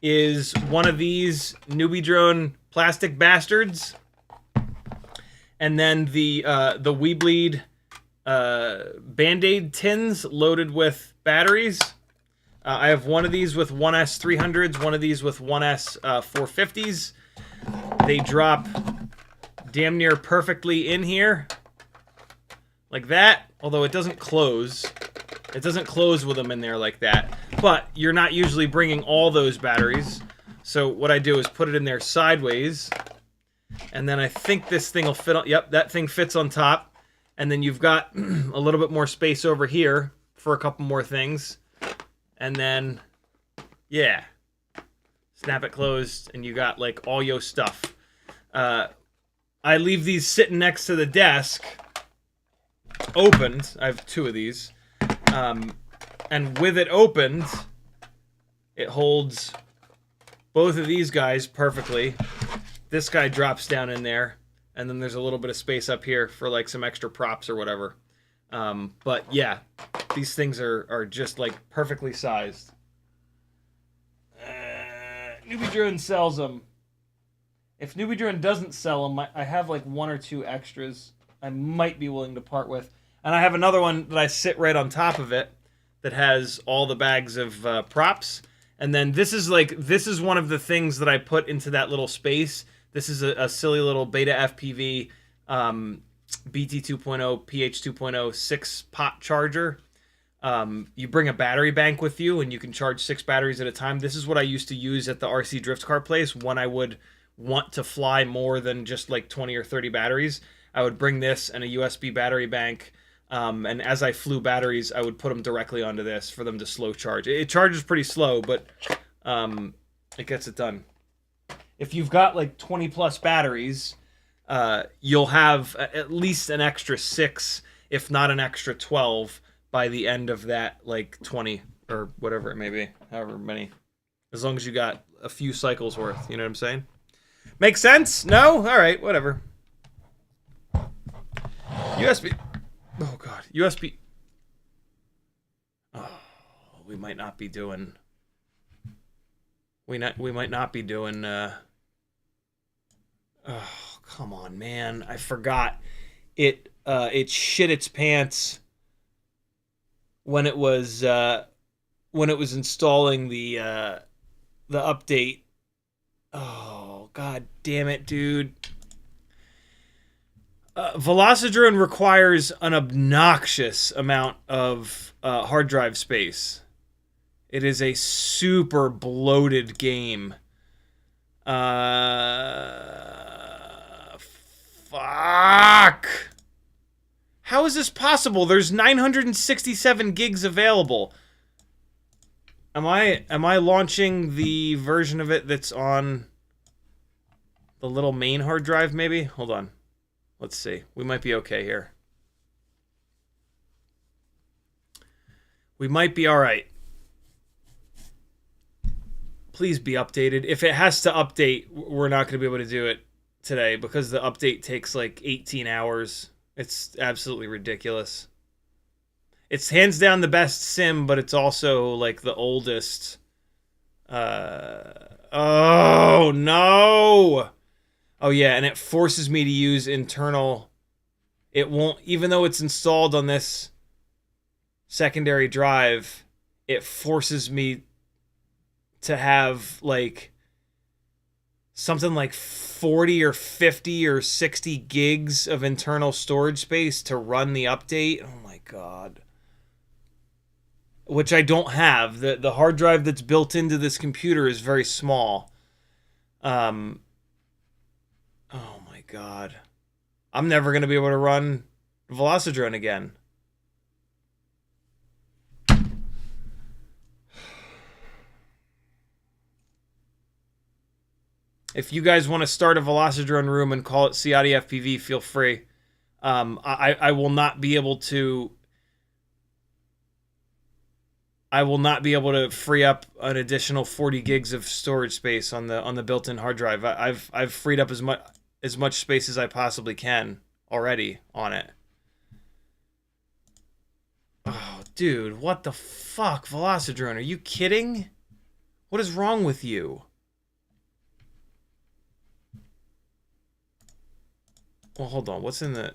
is one of these NewbieDrone plastic bastards. And then the Weebleed Band-Aid tins loaded with batteries. I have one of these with 1S 300s, one of these with 1S 450s. They drop damn near perfectly in here. Like that, although it doesn't close. It doesn't close with them in there like that. But you're not usually bringing all those batteries. So what I do is put it in there sideways. And then I think this thing will fit on... Yep, that thing fits on top. And then you've got a little bit more space over here for a couple more things. And then, yeah. Snap it closed, and you got, like, all your stuff. I leave these sitting next to the desk, opened. I have 2 of these. And with it opened, it holds both of these guys perfectly. This guy drops down in there, and then there's a little bit of space up here for like some extra props or whatever. But yeah, these things are just like perfectly sized. NewbieDrone sells them. If NewbieDrone doesn't sell them, I have like 1 or 2 extras I might be willing to part with. And I have another one that I sit right on top of it that has all the bags of props. And then this is one of the things that I put into that little space. This is a silly little Betaflight BT 2.0 PH 2.0 6-pot charger. You bring a battery bank with you, and you can charge 6 batteries at a time. This is what I used to use at the RC drift car place when I would want to fly more than just like 20 or 30 batteries. I would bring this and a USB battery bank, and as I flew batteries, I would put them directly onto this for them to slow charge. It charges pretty slow, but it gets it done. If you've got like 20 plus batteries, you'll have at least an extra 6, if not an extra 12, by the end of that like 20 or whatever it may be, however many. As long as you got a few cycles worth, you know what I'm saying? Make sense? No? All right, whatever. USB. Oh god, USB. Oh, we might not be doing. We might not be doing. Oh, come on, man! I forgot. It shit its pants when it was installing the update. Oh god damn it, dude! Velocidrone requires an obnoxious amount of hard drive space. It is a super bloated game. Fuck. How is this possible? There's 967 gigs available. Am I launching the version of it that's on the little main hard drive maybe? Hold on. Let's see. We might be okay here. We might be all right. Please be updated. If it has to update, we're not going to be able to do it today because the update takes like 18 hours. It's absolutely ridiculous. It's hands down the best sim, but it's also like the oldest. Oh no! Oh yeah, and it forces me to use internal. It won't, even though it's installed on this secondary drive, it forces me to have like something like 40 or 50 or 60 gigs of internal storage space to run the update. Oh my god. Which I don't have. The hard drive that's built into this computer is very small. Oh my god. I'm never going to be able to run Velocidrone again. If you guys want to start a Velocidrone room and call it CiottiFPV, feel free. I will not be able to. I will not be able to free up an additional 40 gigs of storage space on the built-in hard drive. I've freed up as much space as I possibly can already on it. Oh, dude, what the fuck, Velocidrone? Are you kidding? What is wrong with you? Well, hold on. What's in the...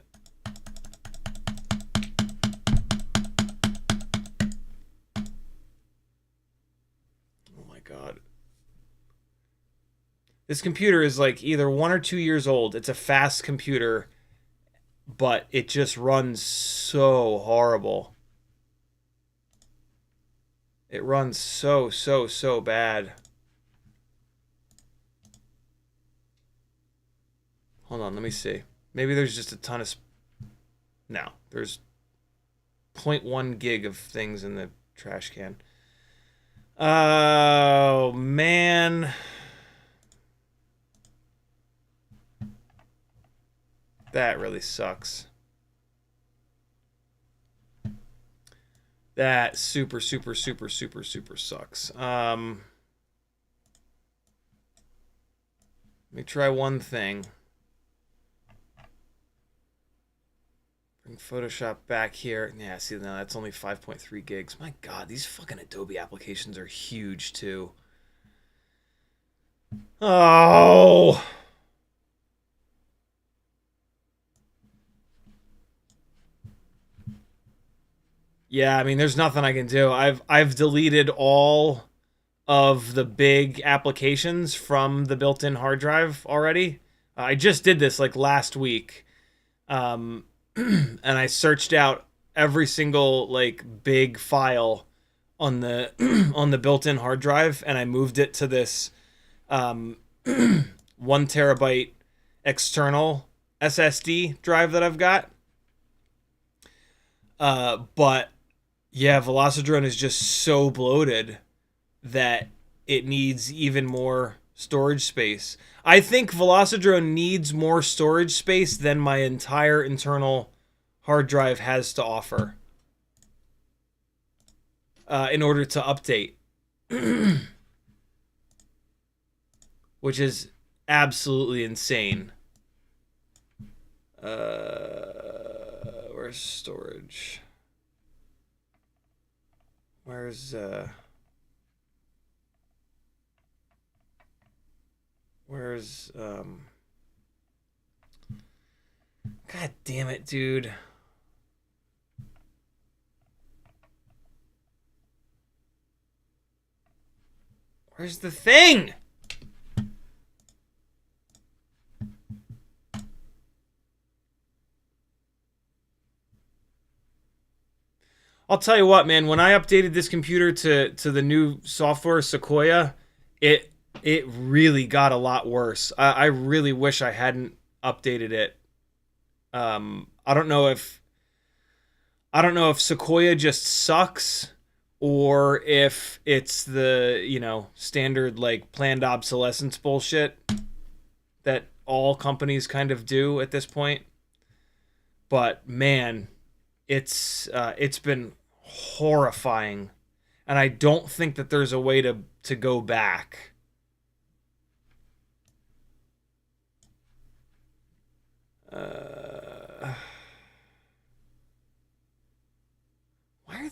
Oh my god. This computer is like either 1 or 2 years old. It's a fast computer, but it just runs so horrible. It runs so bad. Hold on, let me see. Maybe there's just a ton of... No, there's 0.1 gig of things in the trash can. Oh, man. That really sucks. That super sucks. Let me try one thing. Bring Photoshop back here. Yeah, see, now that's only 5.3 gigs. My god, these fucking Adobe applications are huge, too. Oh! Yeah, I mean, there's nothing I can do. I've deleted all of the big applications from the built-in hard drive already. I just did this like last week. And I searched out every single like big file on the on the built-in hard drive, and I moved it to this 1 terabyte external SSD drive that I've got. But yeah, Velocidrone is just so bloated that it needs even more storage space. I think Velocidrone needs more storage space than my entire internal hard drive has to offer in order to update. Which is absolutely insane. Where's storage? Where's God damn it, dude. Where's the thing? I'll tell you what, man. When I updated this computer to the new software Sequoia, it really got a lot worse. I really wish I hadn't updated it. I don't know if Sequoia just sucks or if it's the, you know, standard like planned obsolescence bullshit that all companies kind of do at this point. But man, it's been horrifying, and I don't think that there's a way to go back.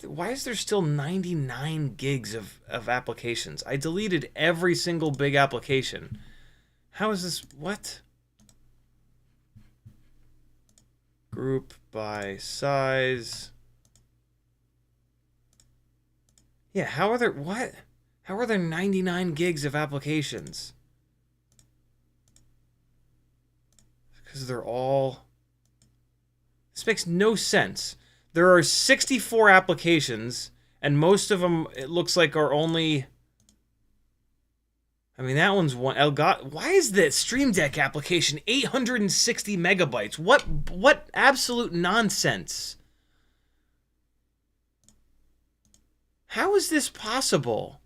Why is there still 99 gigs of applications? I deleted every single big application. How is this? What? Group by size. Yeah, how are there... What? How are there 99 gigs of applications? Because they're all... This makes no sense. There are 64 applications, and most of them, it looks like, are only... I mean, that one's one... Why is the Stream Deck application 860 megabytes? What absolute nonsense? How is this possible?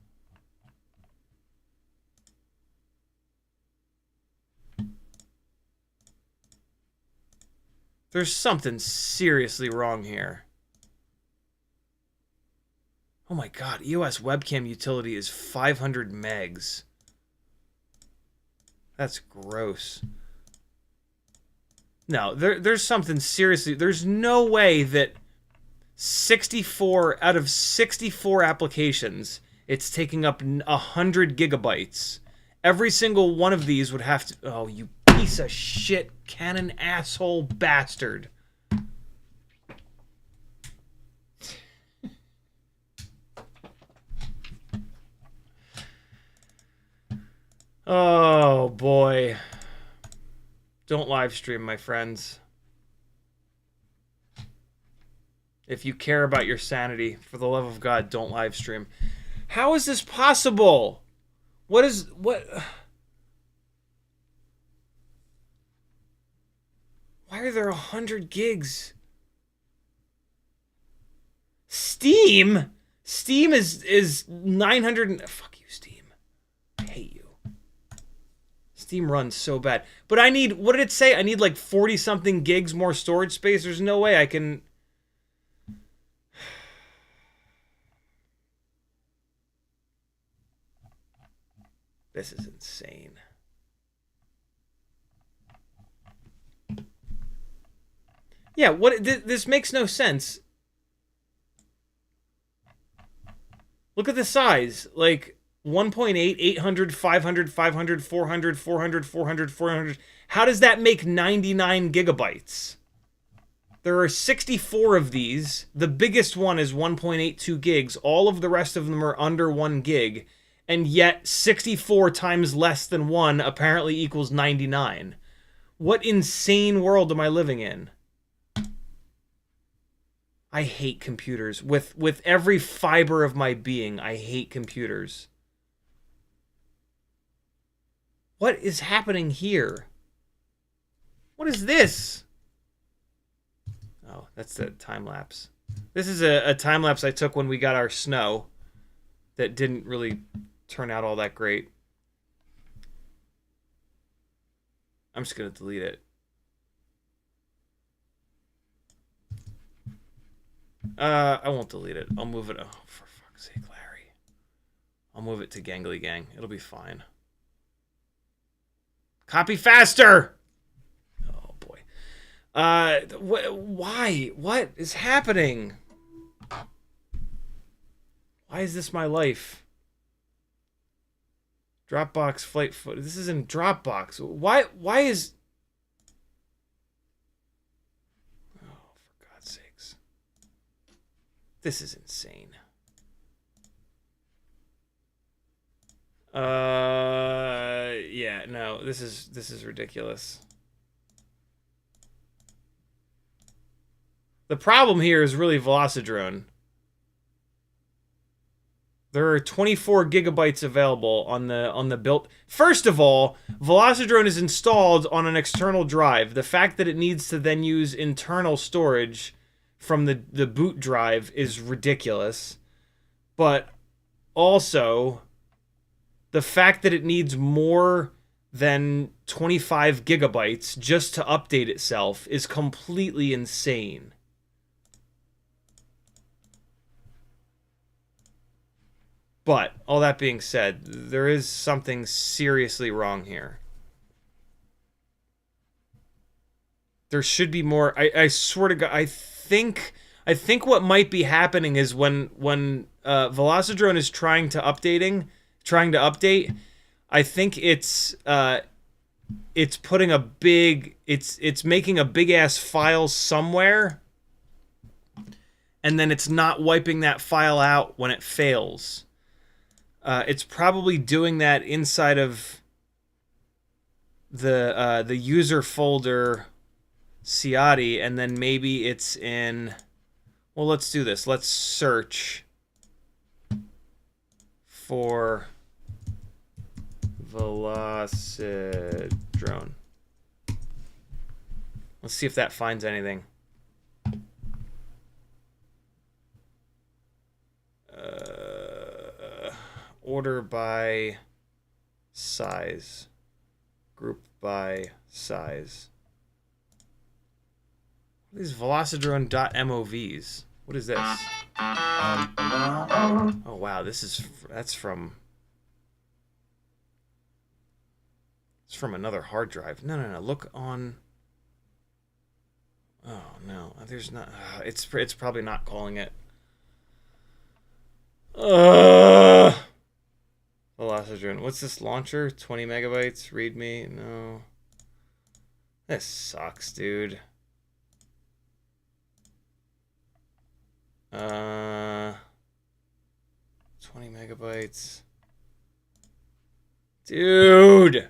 There's something seriously wrong here. Oh my god, EOS webcam utility is 500 megs. That's gross. No, there's something seriously... There's no way that 64 out of 64 applications, it's taking up 100 gigabytes. Every single one of these would have to... Oh, you piece of shit, Canon asshole bastard. Oh, boy. Don't live stream, my friends. If you care about your sanity, for the love of God, don't live stream. How is this possible? What? Why are there 100 gigs? Steam? Steam is 900... Fuck you, Steam. I hate you. Steam runs so bad. But I need... What did it say? I need like 40-something gigs more storage space? There's no way I can... This is insane. Yeah, what? This makes no sense. Look at the size. Like 1.8, 800, 500, 500, 400, 400, 400, 400. How does that make 99 gigabytes? There are 64 of these. The biggest one is 1.82 gigs. All of the rest of them are under 1 gig. And yet 64 times less than 1 apparently equals 99. What insane world am I living in? I hate computers. With every fiber of my being, I hate computers. What is happening here? What is this? Oh, that's the time-lapse. This is a time-lapse I took when we got our snow that didn't really turn out all that great. I'm just going to delete it. I won't delete it. I'll move it. Oh, for fuck's sake, Larry. I'll move it to Gangly Gang. It'll be fine. Copy faster! Oh, boy. Why? What is happening? Why is this my life? Dropbox flight foot. This is in Dropbox. Why is... Oh, for God's sakes. This is insane. Yeah, no, this is ridiculous. The problem here is really Velocidrone. There are 24 gigabytes available on the built. First of all, Velocidrone is installed on an external drive. The fact that it needs to then use internal storage from the boot drive is ridiculous. But also, the fact that it needs more than 25 gigabytes just to update itself is completely insane. But, all that being said, there is something seriously wrong here. There should be more. I swear to God, I think what might be happening is when Velocidrone is trying to update, I think it's putting a big, it's making a big ass file somewhere, and then it's not wiping that file out when it fails. It's probably doing that inside of the user folder Ciotti, and then maybe it's in. Well, let's do this. Let's search for Velocidrone. Let's see if that finds anything. Order by size. Group by size. What is Velocidrone.movs? What is this? Oh wow, that's from another hard drive. No. Look on. Oh no, there's not. It's probably not calling it. Velocidrone. What's this launcher? 20 megabytes. Readme. No. This sucks, dude. 20 megabytes. Dude!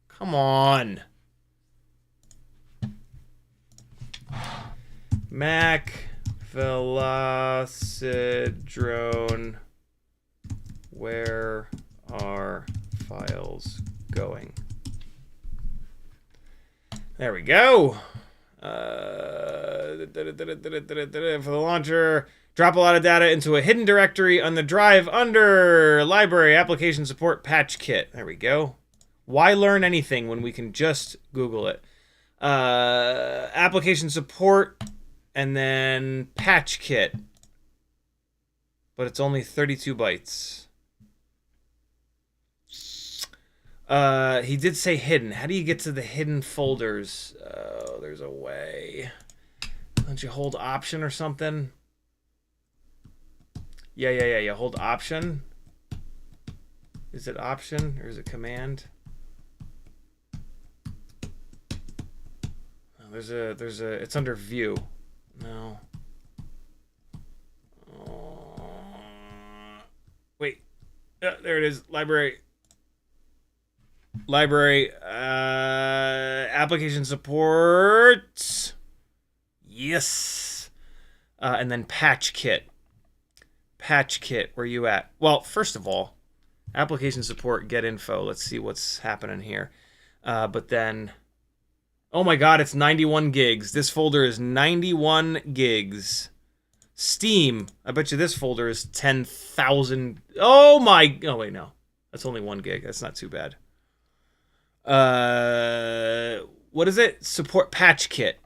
Come on. Mac Velocidrone. Where are files going? There we go. For the launcher, drop a lot of data into a hidden directory on the drive under library, application support, patch kit. There we go. Why learn anything when we can just Google it? Application support, and then patch kit. But it's only 32 bytes. He did say hidden. How do you get to the hidden folders? Oh, there's a way. Don't you hold option or something? Yeah. You hold option. Is it option or is it command? Oh, there's a. It's under view. No. Wait. There it is. Library, application support. Yes. And then patch kit. Patch kit, where you at? Well, first of all, application support, get info. Let's see what's happening here. But then, oh my God, it's 91 gigs. This folder is 91 gigs. Steam, I bet you this folder is 10,000. Oh wait, no. That's only 1 gig. That's not too bad. What is it? Support patch kit.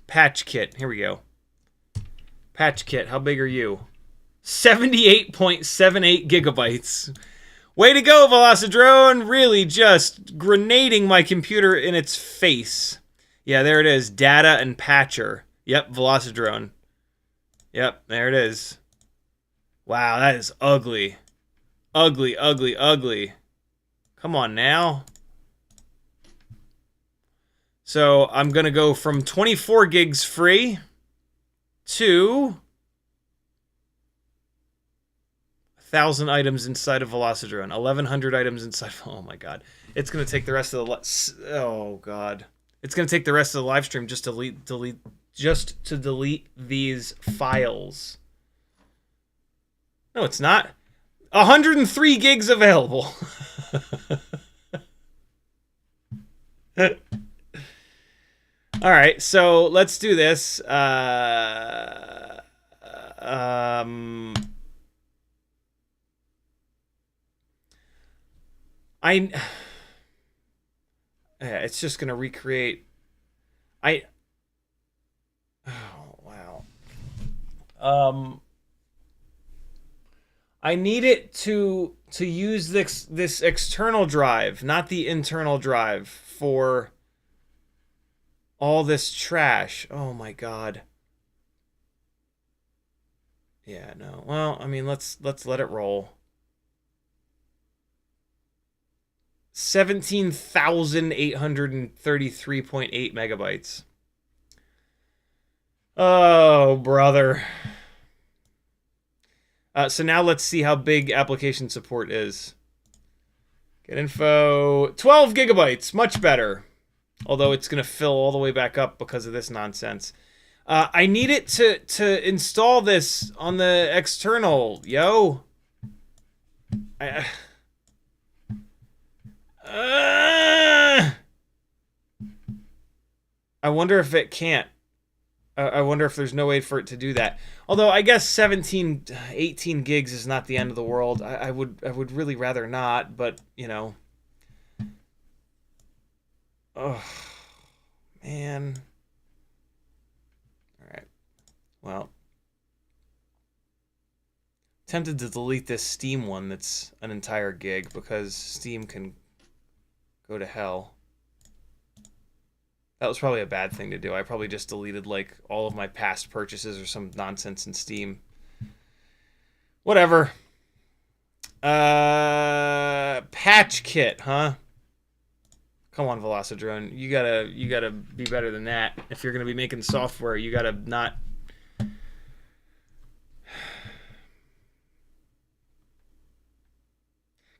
Patch kit. Here we go. Patch kit. How big are you? 78.78 gigabytes. Way to go, Velocidrone. Really just grenading my computer in its face. Yeah, there it is. Data and patcher. Yep, Velocidrone. Yep, there it is. Wow, that is ugly. Ugly, ugly, ugly. Come on now. So I'm going to go from 24 gigs free to 1,000 items inside of Velocidrone. 1,100 items inside. Oh my God. It's going to take the rest of the... Oh God. It's going to take the rest of the live stream just to delete these files. No, it's not. 103 gigs available. All right, so let's do this. Yeah, it's just gonna recreate. I. Oh wow. I need it to use this external drive, not the internal drive, for all this trash. Oh my god. Yeah, no. Well, I mean, let's let it roll. 17,833.8 megabytes. Oh, brother. So now let's see how big application support is. Get info. 12 gigabytes. Much better. Although it's going to fill all the way back up because of this nonsense. I need it to install this on the external, yo. I wonder if it can't. I wonder if there's no way for it to do that. Although I guess 17, 18 gigs is not the end of the world. I would really rather not, but you know. Oh man. All right. Well, tempted to delete this Steam one that's an entire gig because Steam can go to hell. That was probably a bad thing to do. I probably just deleted like all of my past purchases or some nonsense in Steam. Whatever. Patch kit, huh? Come on, Velocidrone. You gotta be better than that. If you're gonna be making software, you gotta not.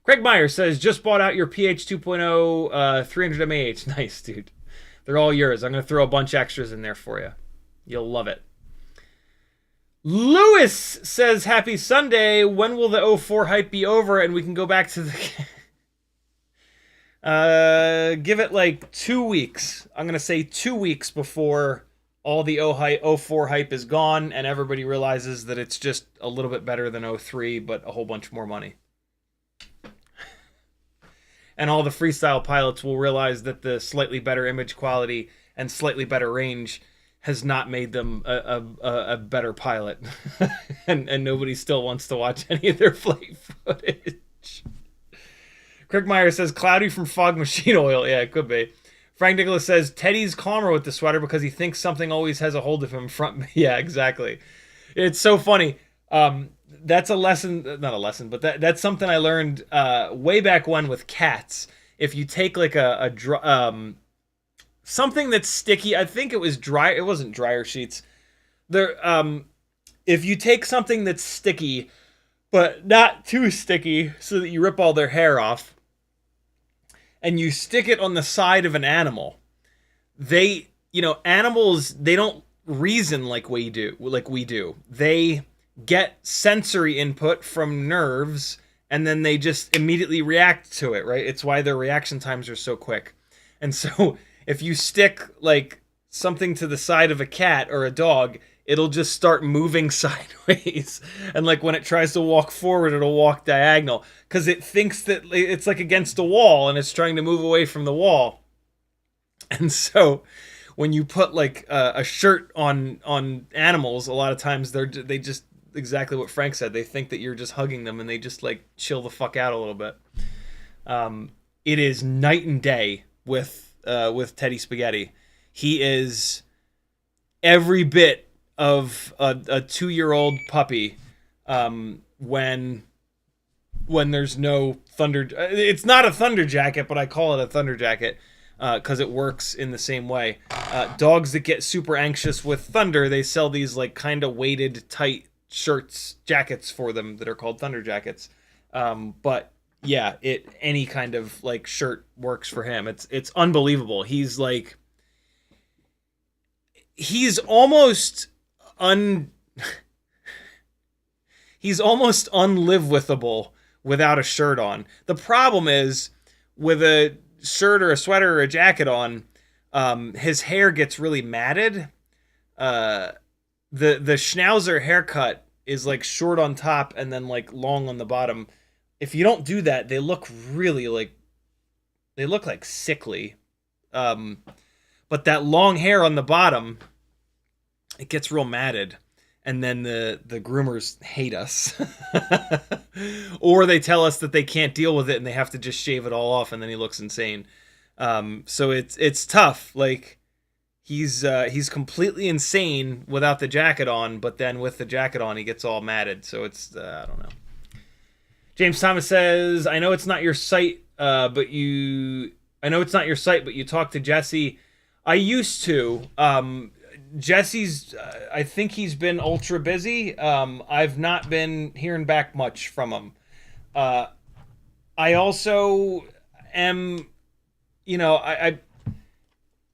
Craig Meyer says, just bought out your PH 2.0 300 mAh. Nice, dude. They're all yours. I'm going to throw a bunch extras in there for you. You'll love it. Lewis says, happy Sunday. When will the 04 hype be over and we can go back to the... give it like 2 weeks. I'm going to say 2 weeks before all the 04 hype is gone and everybody realizes that it's just a little bit better than 03, but a whole bunch more money. And all the freestyle pilots will realize that the slightly better image quality and slightly better range has not made them a better pilot. and nobody still wants to watch any of their flight footage. Craig Meyer says, cloudy from fog machine oil. Yeah, it could be. Frank Nicholas says, Teddy's calmer with the sweater because he thinks something always has a hold of him front. Yeah, exactly. It's so funny. That's a lesson, not a lesson, but that's something I learned way back when with cats. If you take like something that's sticky, I think it was dry. It wasn't dryer sheets. There, if you take something that's sticky, but not too sticky, so that you rip all their hair off, and you stick it on the side of an animal, animals, they don't reason like we do. They get sensory input from nerves and then they just immediately react to it, right? It's why their reaction times are so quick. And so if you stick like something to the side of a cat or a dog, it'll just start moving sideways. And like when it tries to walk forward, it'll walk diagonal because it thinks that it's like against the wall and it's trying to move away from the wall. And so when you put like a shirt on animals, a lot of times they just, exactly what Frank said. They think that you're just hugging them and they just like chill the fuck out a little bit. It is night and day with Teddy Spaghetti. He is every bit of a 2-year-old puppy when there's no thunder. It's not a thunder jacket, but I call it a thunder jacket because it works in the same way. Dogs that get super anxious with thunder, they sell these like kind of weighted tight jackets for them that are called thunder jackets. But yeah, any kind of like shirt works for him. It's unbelievable. He's almost he's almost unlivewithable without a shirt on. The problem is with a shirt or a sweater or a jacket on, his hair gets really matted. The Schnauzer haircut is like short on top and then like long on the bottom. If you don't do that, they look really like sickly. But that long hair on the bottom, it gets real matted, and then the groomers hate us. Or they tell us that they can't deal with it and they have to just shave it all off, and then he looks insane. So it's tough. Like he's completely insane without the jacket on, but then with the jacket on he gets all matted. So it's I don't know. James Thomas says, I know it's not your site, but you talk to Jessie. I used to. Jesse's, I think he's been ultra busy. I've not been hearing back much from him. I also am, I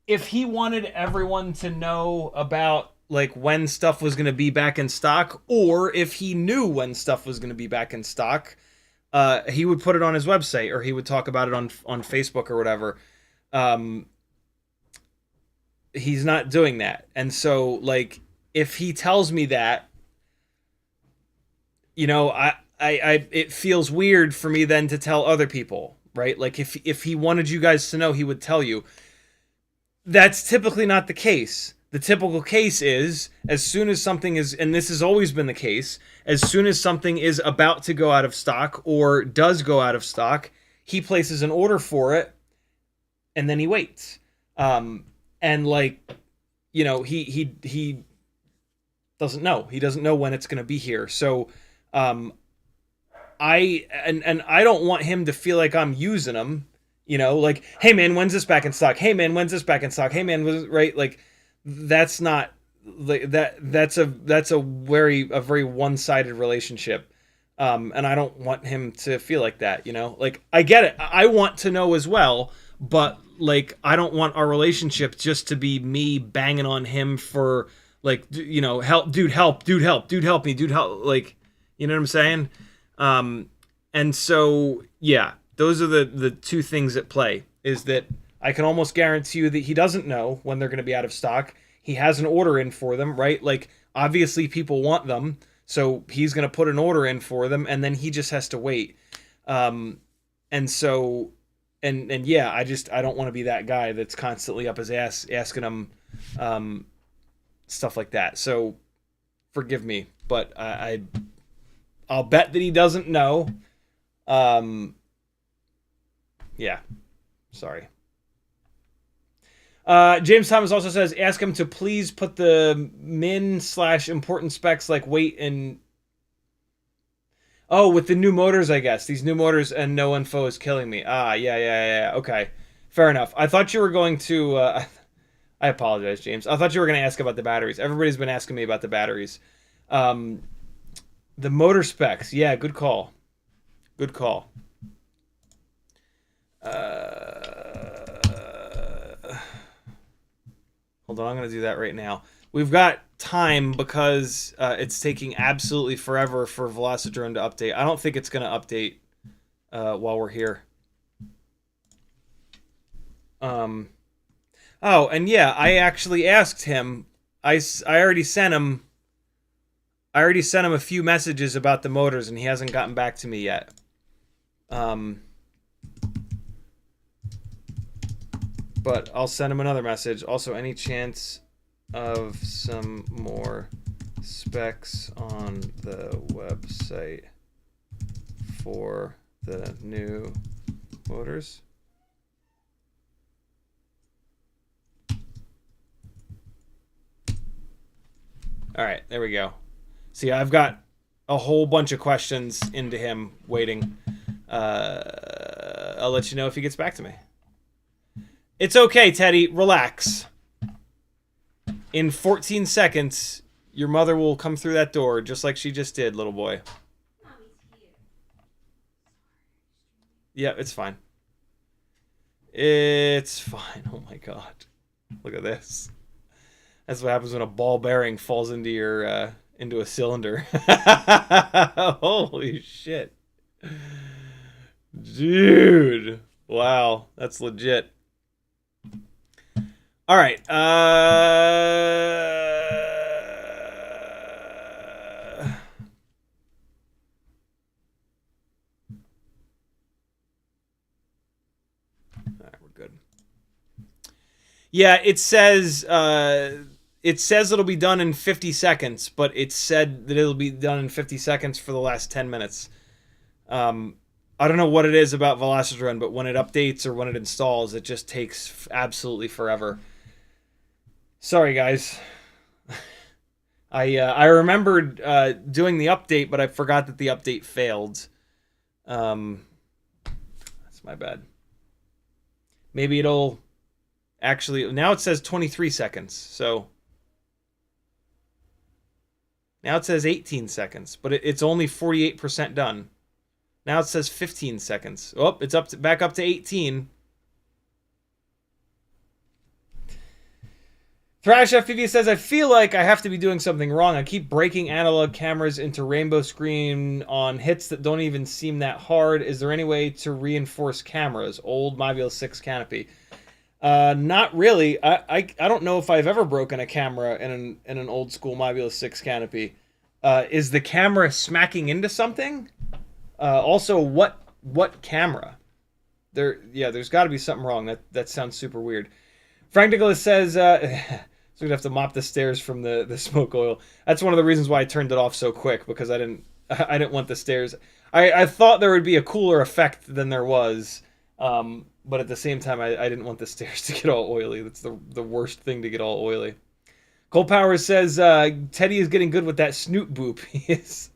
if he wanted everyone to know about like when stuff was going to be back in stock, or if he knew when stuff was going to be back in stock, he would put it on his website, or he would talk about it on Facebook or whatever. He's not doing that. And so like if he tells me that, it feels weird for me then to tell other people, right? Like if he wanted you guys to know, he would tell you. That's typically not the case. The typical case is as soon as something is, and this has always been the case, as soon as something is about to go out of stock or does go out of stock, he places an order for it and then he waits. And like, he doesn't know. He doesn't know when it's going to be here. So, I don't want him to feel like I'm using him, like, hey man, when's this back in stock? Hey man, when's this back in stock? Hey man, right? Like that's not like that's a very one-sided relationship. And I don't want him to feel like that, like I get it. I want to know as well, but like I don't want our relationship just to be me banging on him for like, help, dude, help me, dude, help. Like, you know what I'm saying? And so, yeah, those are the two things at play, is that I can almost guarantee you that he doesn't know when they're going to be out of stock. He has an order in for them, right? Like obviously people want them. So he's going to put an order in for them and then he just has to wait. And so, and yeah, I don't want to be that guy that's constantly up his ass asking him stuff like that. So forgive me, but I'll bet that he doesn't know. Yeah, sorry. James Thomas also says, ask him to please put the min/important specs like weight and... Oh, with the new motors, I guess. These new motors and no info is killing me. Yeah. Okay, fair enough. I thought you were going to... I apologize, James. I thought you were going to ask about the batteries. Everybody's been asking me about the batteries. The motor specs. Yeah, good call. Good call. Hold on, I'm going to do that right now. We've got time because it's taking absolutely forever for Velocidrone to update. I don't think it's going to update while we're here. Oh, and yeah, I actually asked him. I already sent him. I already sent him a few messages about the motors, and he hasn't gotten back to me yet. But I'll send him another message. Also, any chance of some more specs on the website for the new motors? All right, there we go. See, I've got a whole bunch of questions into him waiting. I'll let you know if he gets back to me. It's okay, Teddy. Relax. In 14 seconds, your mother will come through that door just like she just did, little boy. Mommy's here. Yeah, it's fine. It's fine. Oh my god. Look at this. That's what happens when a ball bearing falls into your into a cylinder. Holy shit. Dude. Wow, that's legit. All right. All right, we're good. Yeah, it says it'll be done in 50 seconds, but it said that it'll be done in 50 seconds for the last 10 minutes. I don't know what it is about Velocidrone, but when it updates or when it installs, it just takes absolutely forever. Sorry, guys. I remembered doing the update, but I forgot that the update failed. That's my bad. Maybe it'll actually... Now it says 23 seconds, so... Now it says 18 seconds, but it's only 48% done. Now it says 15 seconds. Oh, it's back up to 18. Thrash FPV says, I feel like I have to be doing something wrong. I keep breaking analog cameras into rainbow screen on hits that don't even seem that hard. Is there any way to reinforce cameras? Old Mobile 6 canopy. Not really. I don't know if I've ever broken a camera in an old school Mobile 6 canopy. Is the camera smacking into something? Also, what camera? There's got to be something wrong. That sounds super weird. Frank Nicholas says, so we'd have to mop the stairs from the smoke oil. That's one of the reasons why I turned it off so quick, because I didn't want the stairs. I thought there would be a cooler effect than there was, but at the same time, I didn't want the stairs to get all oily. That's the worst thing to get all oily. Cole Powers says, Teddy is getting good with that snoot boop. He is.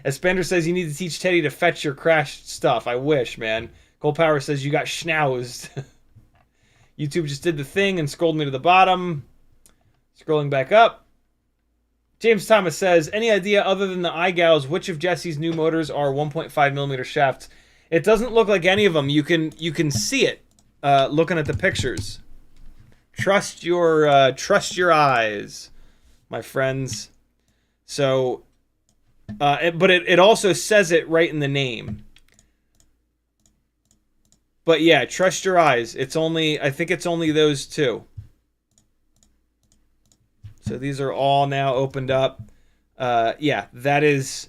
Espander says, you need to teach Teddy to fetch your crashed stuff. I wish, man. Cole Power says, you got schnauzed. YouTube just did the thing and scrolled me to the bottom. Scrolling back up. James Thomas says, any idea other than the IGOWs, which of Jessie's new motors are 1.5mm shafts? It doesn't look like any of them. You can see it looking at the pictures. Trust your eyes, my friends. So... but it also says it right in the name. But yeah, trust your eyes. I think it's only those two. So these are all now opened up. Yeah, that is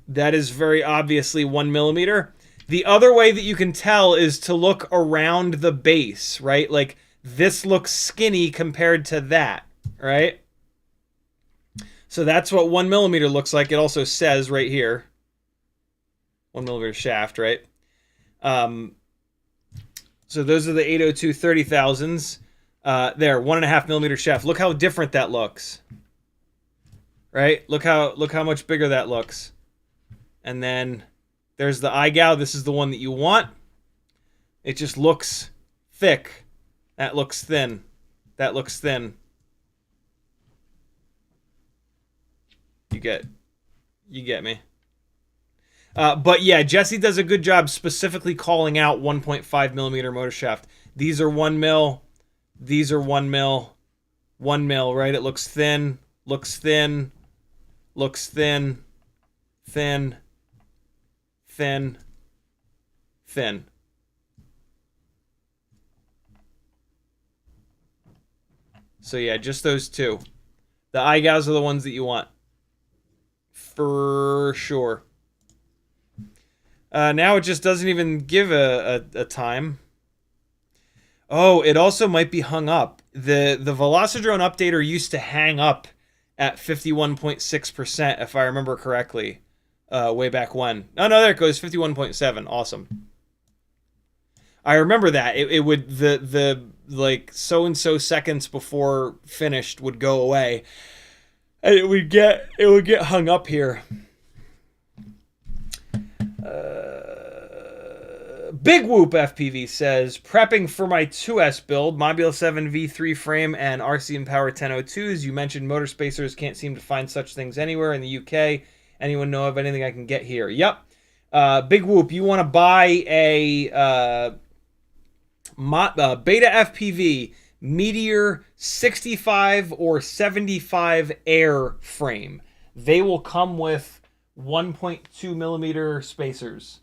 very obviously 1mm. The other way that you can tell is to look around the base, right? Like, this looks skinny compared to that, right? So that's what 1mm looks like. It also says right here, 1mm shaft, right? So those are the 802 30,000s. There, 1.5mm shaft. Look how different that looks, right? Look how much bigger that looks. And then there's the IGOW. This is the one that you want. It just looks thick. That looks thin. That looks thin. You get me. But yeah, Jessie does a good job specifically calling out 1.5mm motor shaft. These are 1mm. These are 1mm. 1mm, right? It looks thin. Looks thin. Looks thin. Thin. Thin. Thin. So yeah, just those two. The IGOWs are the ones that you want. For sure. Now it just doesn't even give a time. Oh, it also might be hung up. The Velocidrone updater used to hang up at 51.6%, if I remember correctly, way back when. Oh, no, there it goes, 51.7. Awesome. I remember that. It would, the like, so-and-so seconds before finished would go away. And it would get hung up here. Big Whoop FPV says, prepping for my 2S build, Mobile 7 V3 frame and RC and Power 1002s. You mentioned motor spacers, can't seem to find such things anywhere in the UK. Anyone know of anything I can get here? Yep. Big Whoop, you want to buy a Beta FPV Meteor 65 or 75 Air frame. they will come with 1.2 millimeter spacers.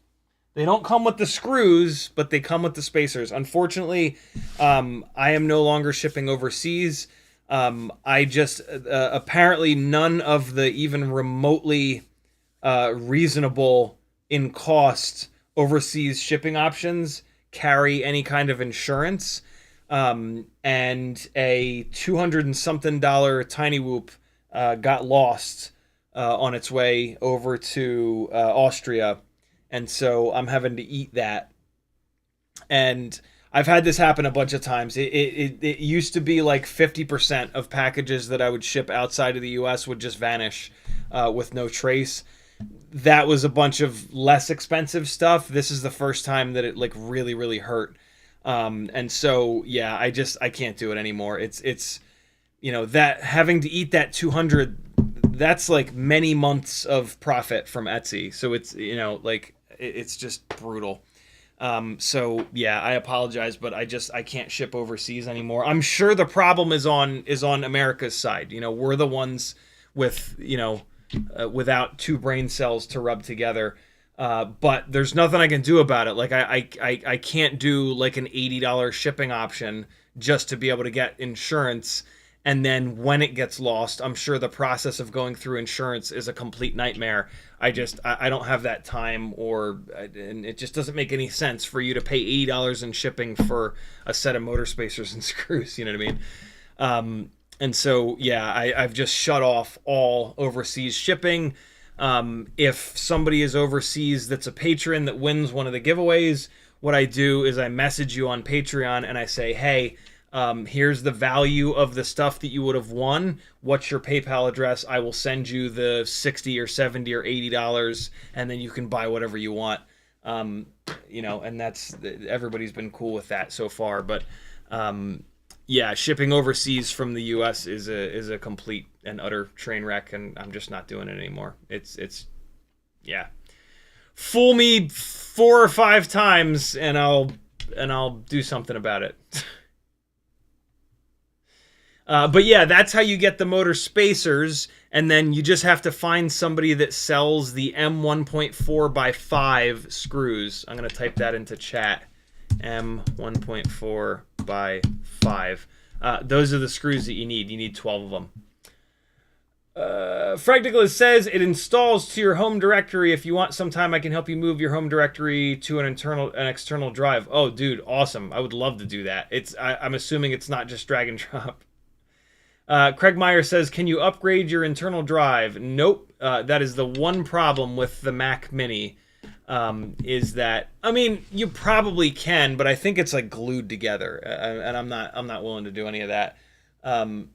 They don't come with the screws, but they come with the spacers. Unfortunately, I am no longer shipping overseas. I just apparently none of the even remotely reasonable in cost overseas shipping options carry any kind of insurance. And a $200 and something TinyWhoop got lost on its way over to Austria, and so I'm having to eat that. And I've had this happen a bunch of times. It used to be like 50% of packages that I would ship outside of the U.S. would just vanish with no trace. That was a bunch of less expensive stuff. This is the first time that it like really, really hurt. And so, yeah, I can't do it anymore. It's, you know, that having to eat that 200, that's like many months of profit from Etsy. So it's, you know, like it's just brutal. So yeah, I apologize, but I can't ship overseas anymore. I'm sure the problem is on America's side. You know, we're the ones with, you know, without two brain cells to rub together. But there's nothing I can do about it. Like I can't do like an $80 shipping option just to be able to get insurance. And then when it gets lost, I'm sure the process of going through insurance is a complete nightmare. I don't have that time, and it just doesn't make any sense for you to pay $80 in shipping for a set of motor spacers and screws. You know what I mean? And so, yeah, I've just shut off all overseas shipping. If somebody is overseas that's a patron that wins one of the giveaways, what I do is I message you on Patreon and I say, hey, here's the value of the stuff that you would have won. What's your PayPal address? I will send you the $60 or $70 or $80, and then you can buy whatever you want. You know, and everybody's been cool with that so far. But yeah, shipping overseas from the U.S. is a complete and utter train wreck, and I'm just not doing it anymore. It's yeah, fool me 4 or 5 times, and I'll do something about it. But yeah, that's how you get the motor spacers, and then you just have to find somebody that sells the M1.4x5 screws. I'm going to type that into chat. M1.4x5. Those are the screws that you need. You need 12 of them. Fragnicolas says, it installs to your home directory. If you want sometime, I can help you move your home directory to an external drive. Oh, dude, awesome. I would love to do that. I'm assuming it's not just drag and drop. Craig Meyer says, can you upgrade your internal drive? Nope. That is the one problem with the Mac Mini, is that, I mean, you probably can, but I think it's like glued together, and I'm not willing to do any of that. I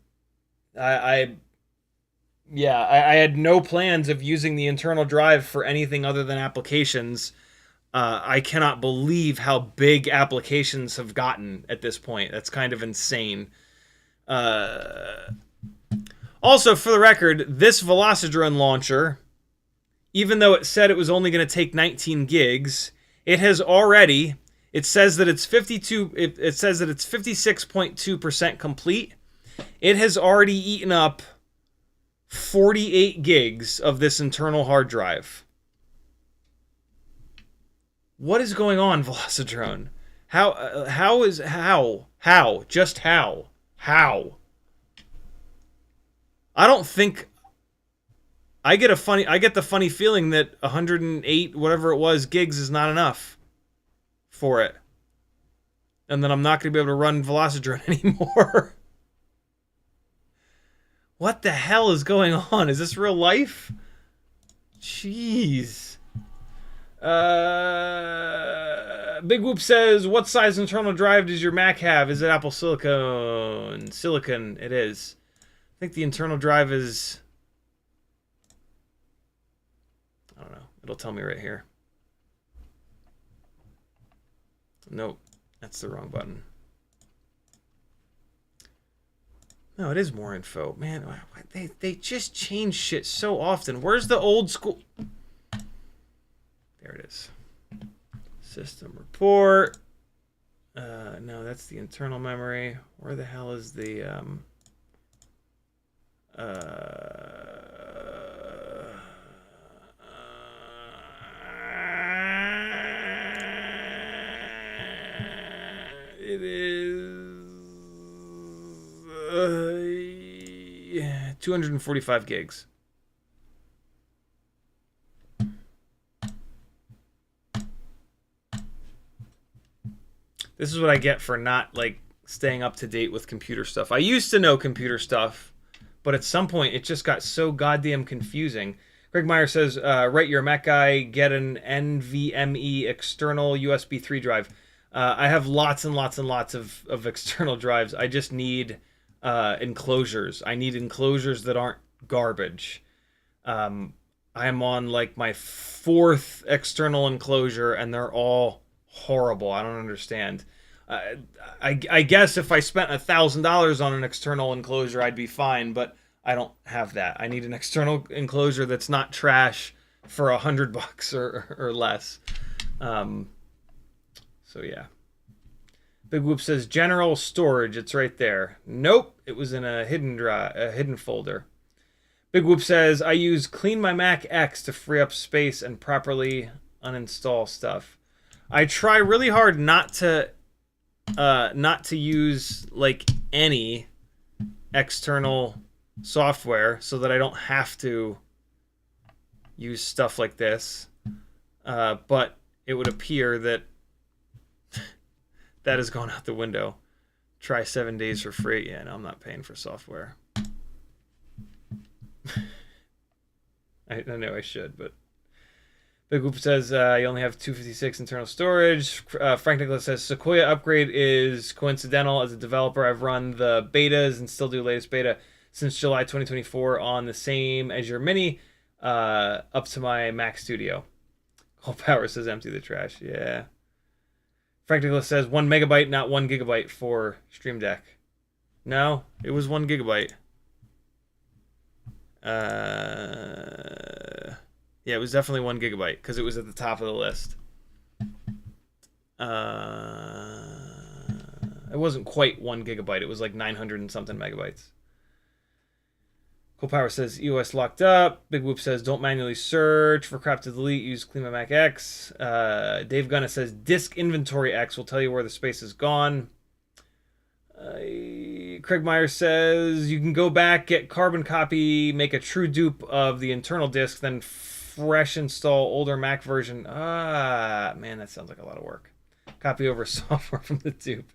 had no plans of using the internal drive for anything other than applications. I cannot believe how big applications have gotten at this point. That's kind of insane. Also, for the record, this Velocidrone launcher, even though it said it was only going to take 19 gigs, it says that it's 56.2% complete. It has already eaten up 48 gigs of this internal hard drive. What is going on, Velocidrone? How? Just how? How? I don't think... I get the funny feeling that 108, whatever it was, gigs is not enough for it. And then I'm not going to be able to run Velocidrone anymore. What the hell is going on? Is this real life? Jeez. Big Whoop says, what size internal drive does your Mac have? Is it Apple Silicon? Silicon, it is. I think the internal drive is... I don't know. It'll tell me right here. Nope. That's the wrong button. No, it is more info. Man, they just change shit so often. Where's the old school... There it is. System report. No, that's the internal memory. Where the hell is the It is 245 gigs. This is what I get for not like staying up to date with computer stuff. I used to know computer stuff, but at some point it just got so goddamn confusing. Greg Meyer says, right, you're a Mac guy, get an NVMe external USB 3 drive. I have lots and lots and lots of external drives. I just need enclosures. I need enclosures that aren't garbage. I'm on like my 4th external enclosure and they're all horrible. I don't understand. I guess if I spent $1,000 on an external enclosure, I'd be fine, but I don't have that. I need an external enclosure that's not trash for $100 or less. So yeah. Big Whoop says general storage. It's right there. Nope, it was in a hidden folder. Big Whoop says I use Clean My Mac X to free up space and properly uninstall stuff. I try really hard not to use like any external software so that I don't have to use stuff like this. But it would appear that that has gone out the window. Try 7 days for free. Yeah, no, I'm not paying for software. I know I should, but Big Whoop says you only have 256 internal storage. Frank Nicholas says Sequoia upgrade is coincidental. As a developer, I've run the betas and still do latest beta since July 2024 on the same Azure Mini up to my Mac Studio. Cole Power says empty the trash. Yeah. Frank Nicholas says 1 megabyte, not 1 gigabyte for Stream Deck. No, it was 1 gigabyte. Yeah, it was definitely 1 gigabyte because it was at the top of the list. It wasn't quite 1 gigabyte. It was like 900 and something megabytes. Cool Power says EOS locked up. Big Whoop says don't manually search for crap to delete. Use Clean My Mac X. Dave Gunna says disk inventory X will tell you where the space is gone. Craig Meyer says you can go back, get carbon copy, make a true dupe of the internal disk, then fresh install older Mac version. Man, that sounds like a lot of work. Copy over software from the dupe.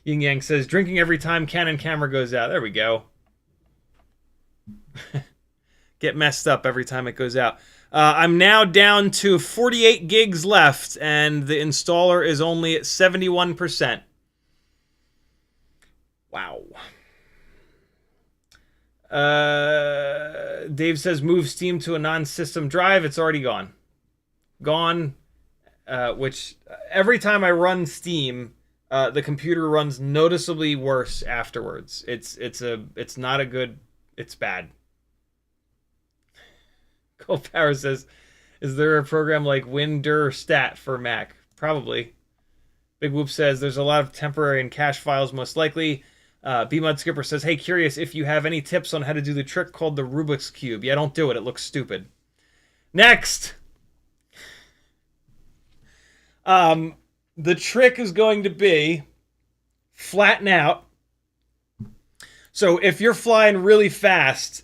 Yin Yang says drinking every time Canon camera goes out. There we go. Get messed up every time it goes out. I'm now down to 48 gigs left, and the installer is only at 71%. Wow. Dave says move Steam to a non-system drive. It's already gone. Which every time I run Steam, the computer runs noticeably worse afterwards. It's not a good. It's bad. Cole Power says, is there a program like WinDir for Mac? Probably. Big Whoop says there's a lot of temporary and cache files most likely. B-Mud Skipper says, hey, curious if you have any tips on how to do the trick called the Rubik's Cube. Yeah, don't do it. It looks stupid. Next! The trick is going to be flatten out. So if you're flying really fast,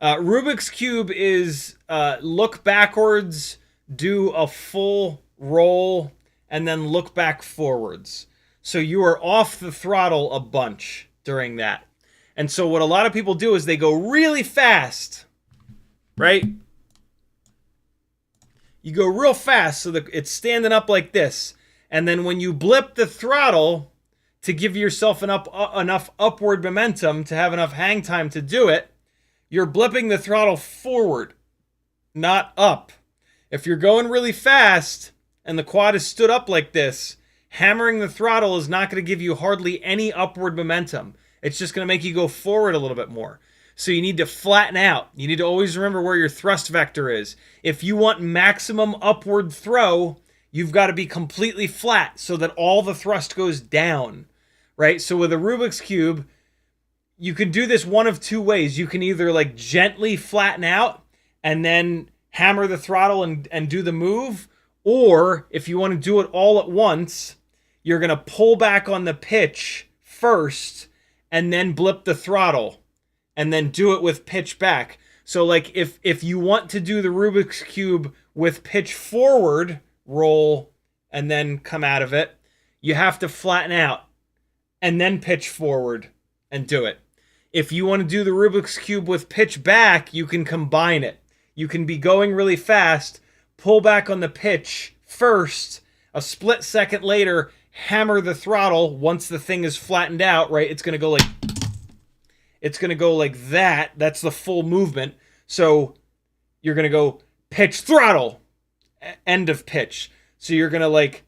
Rubik's Cube is look backwards, do a full roll, and then look back forwards. So you are off the throttle a bunch during that. And so what a lot of people do is they go really fast, right? You go real fast so that it's standing up like this. And then when you blip the throttle to give yourself enough upward momentum to have enough hang time to do it, you're blipping the throttle forward, not up. If you're going really fast and the quad is stood up like this, hammering the throttle is not going to give you hardly any upward momentum. It's just going to make you go forward a little bit more. So you need to flatten out. You need to always remember where your thrust vector is. If you want maximum upward throw, you've got to be completely flat so that all the thrust goes down, right? So with a Rubik's Cube, you can do this one of two ways. You can either like gently flatten out and then hammer the throttle and do the move. Or if you want to do it all at once, you're going to pull back on the pitch first and then blip the throttle and then do it with pitch back. So like if you want to do the Rubik's Cube with pitch forward, roll, and then come out of it, you have to flatten out and then pitch forward and do it. If you want to do the Rubik's Cube with pitch back, you can combine it. You can be going really fast, pull back on the pitch first, a split second later, hammer the throttle once the thing is flattened out, right? It's going to go like that. That's the full movement. So you're going to go pitch throttle, end of pitch. So you're going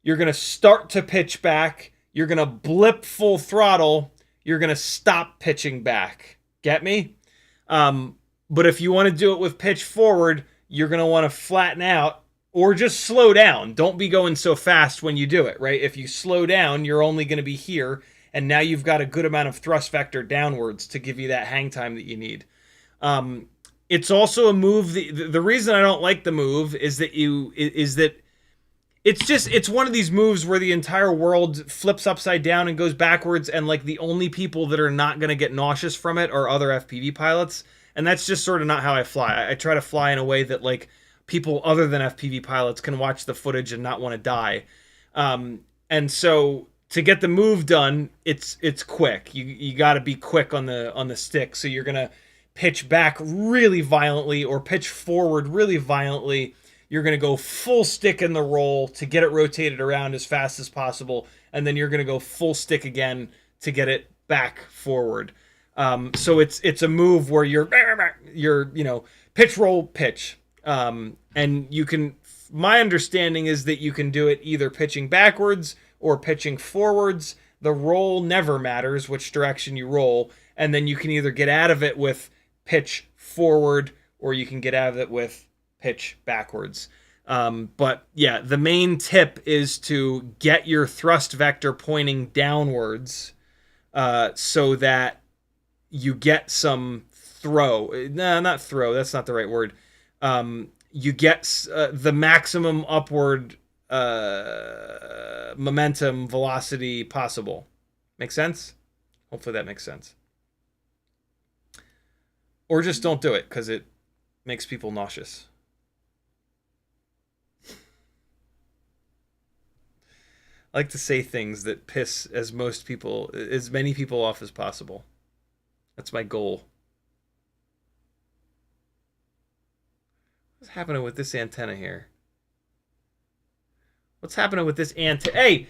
to start to pitch back. You're going to blip full throttle. You're going to stop pitching back. Get me? But if you want to do it with pitch forward, you're going to want to flatten out or just slow down. Don't be going so fast when you do it, right? If you slow down, you're only going to be here. And now you've got a good amount of thrust vector downwards to give you that hang time that you need. It's also a move. The reason I don't like the move is that it's one of these moves where the entire world flips upside down and goes backwards, and like the only people that are not going to get nauseous from it are other FPV pilots. And that's just sort of not how I fly. I try to fly in a way that like people other than FPV pilots can watch the footage and not want to die. And so to get the move done, it's quick. You got to be quick on the stick. So you're gonna pitch back really violently or pitch forward really violently. You're gonna go full stick in the roll to get it rotated around as fast as possible, and then you're gonna go full stick again to get it back forward. So it's a move where you're pitch roll pitch, and you can. My understanding is that you can do it either pitching backwards or pitching forwards. The roll never matters which direction you roll, and then you can either get out of it with pitch forward or you can get out of it with pitch backwards. But yeah, the main tip is to get your thrust vector pointing downwards, so that you get some throw. No, not throw. That's not the right word. You get the maximum upward momentum velocity possible. Make sense? Hopefully that makes sense. Or just don't do it because it makes people nauseous. I like to say things that piss as many people off as possible. That's my goal. What's happening with this antenna here? What's happening with this antenna? Hey!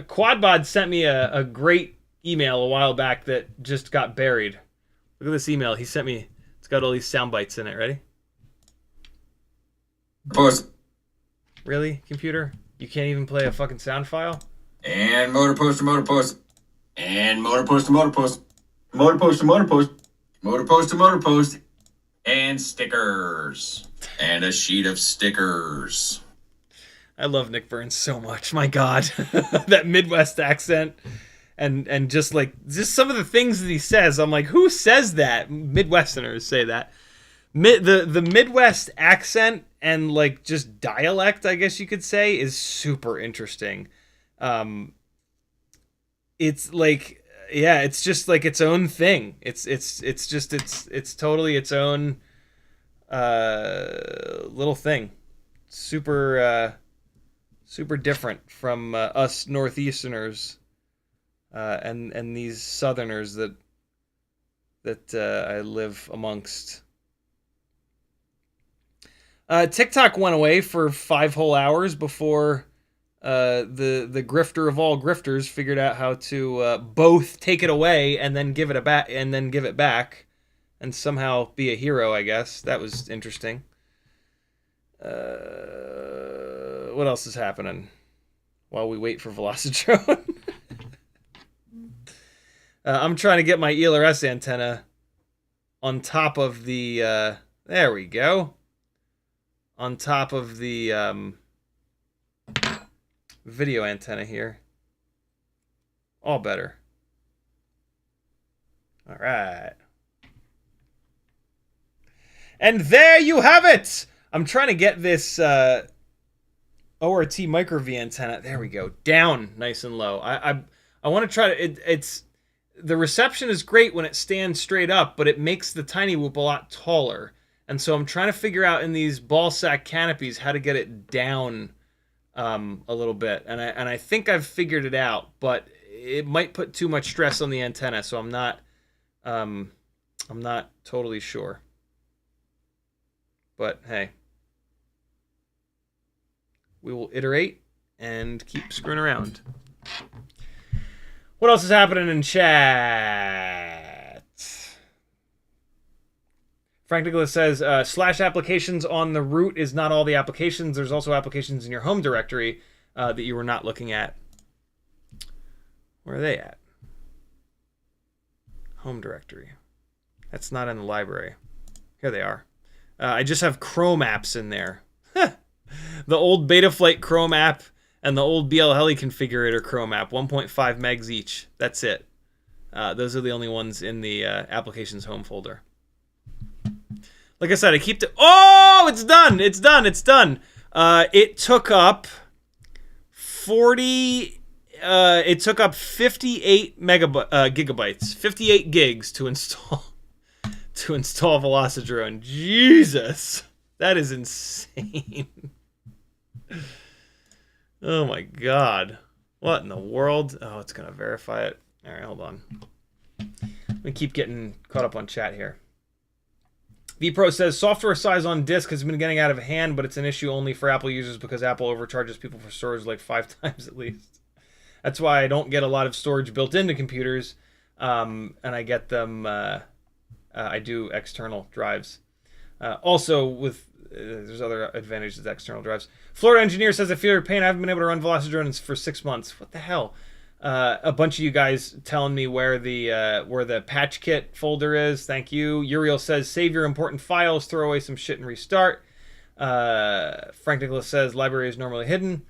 Quadbod sent me a great email a while back that just got buried. Look at this email he sent me. It's got all these sound bites in it. Ready? Pause. Really, computer? You can't even play a fucking sound file? And motor post to motor post. And motor post to motor post. Motor post to motor post. Motor post to motor post. And stickers. And a sheet of stickers. I love Nick Burns so much. My God. That Midwest accent. And just some of the things that he says. I'm like, who says that? Midwesterners say that. The Midwest accent and like just dialect, I guess you could say, is super interesting. It's like, yeah, it's just like its own thing. It's totally its own little thing. Super different from us Northeasterners and these Southerners that I live amongst. TikTok went away for 5 whole hours before the grifter of all grifters figured out how to both take it away and then give it back and somehow be a hero, I guess. That was interesting. What else is happening while we wait for Velocidrone? I'm trying to get my ELRS antenna on top of the there we go. On top of the video antenna here. All better. All right. And there you have it! I'm trying to get this ORT microV antenna. There we go. Down nice and low. I want to try to... It's... The reception is great when it stands straight up, but it makes the TinyWhoop a lot taller. And so I'm trying to figure out in these ball sack canopies how to get it down a little bit. And I think I've figured it out, but it might put too much stress on the antenna, so I'm not totally sure. But hey, we will iterate and keep screwing around. What else is happening in chat? Frank Nicholas says, slash applications on the root is not all the applications. There's also applications in your home directory that you were not looking at. Where are they at? Home directory. That's not in the library. Here they are. I just have Chrome apps in there. The old Betaflight Chrome app and the old BL Heli configurator Chrome app, 1.5 megs each. That's it. Those are the only ones in the applications home folder. Like I said, I keep oh, it's done. It's done. It's done. It took up 40. It took up 58 gigabytes, 58 gigs to install Velocidrone. Jesus, that is insane. Oh my god. What in the world? Oh, it's going to verify it. All right, hold on. Let me keep getting caught up on chat here. vPro says, software size on disk has been getting out of hand, but it's an issue only for Apple users because Apple overcharges people for storage like 5 times at least. That's why I don't get a lot of storage built into computers, and I get them, I do external drives. Also, with there's other advantages to external drives. Florida Engineer says, I feel your pain. I haven't been able to run Velocidrone for 6 months. What the hell? A bunch of you guys telling me where the patch kit folder is. Thank you. Uriel says, save your important files, throw away some shit and restart. Frank Nicholas says, library is normally hidden.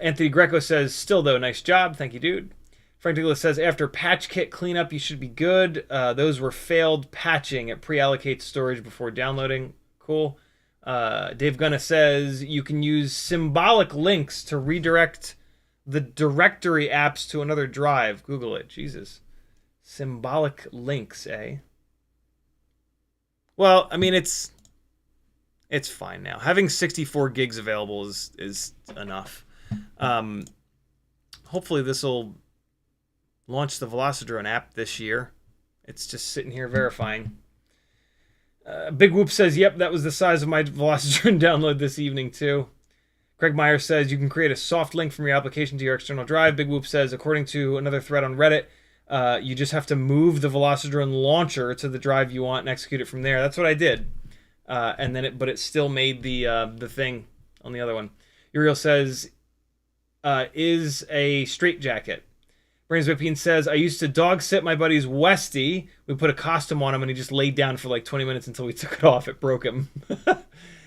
Anthony Greco says, still though, nice job. Thank you, dude. Frank Nicholas says, after patch kit cleanup, you should be good. Those were failed patching. It pre-allocates storage before downloading. Cool. Dave Gunna says, you can use symbolic links to redirect the directory apps to another drive. Google it. Jesus. Symbolic links, eh? Well, I mean, it's fine now. Having 64 gigs available is enough. Hopefully this will launch the Velocidrone app this year. It's just sitting here verifying. Big Whoop says, yep, that was the size of my Velocidrone download this evening too. Craig Meyer says, you can create a soft link from your application to your external drive. Big Whoop says, according to another thread on Reddit, you just have to move the Velocidrone launcher to the drive you want and execute it from there. That's what I did. And then but it still made the thing on the other one. Uriel says, is a straitjacket. Brains Whipping says, I used to dog sit my buddy's Westie. We put a costume on him and he just laid down for like 20 minutes until we took it off. It broke him.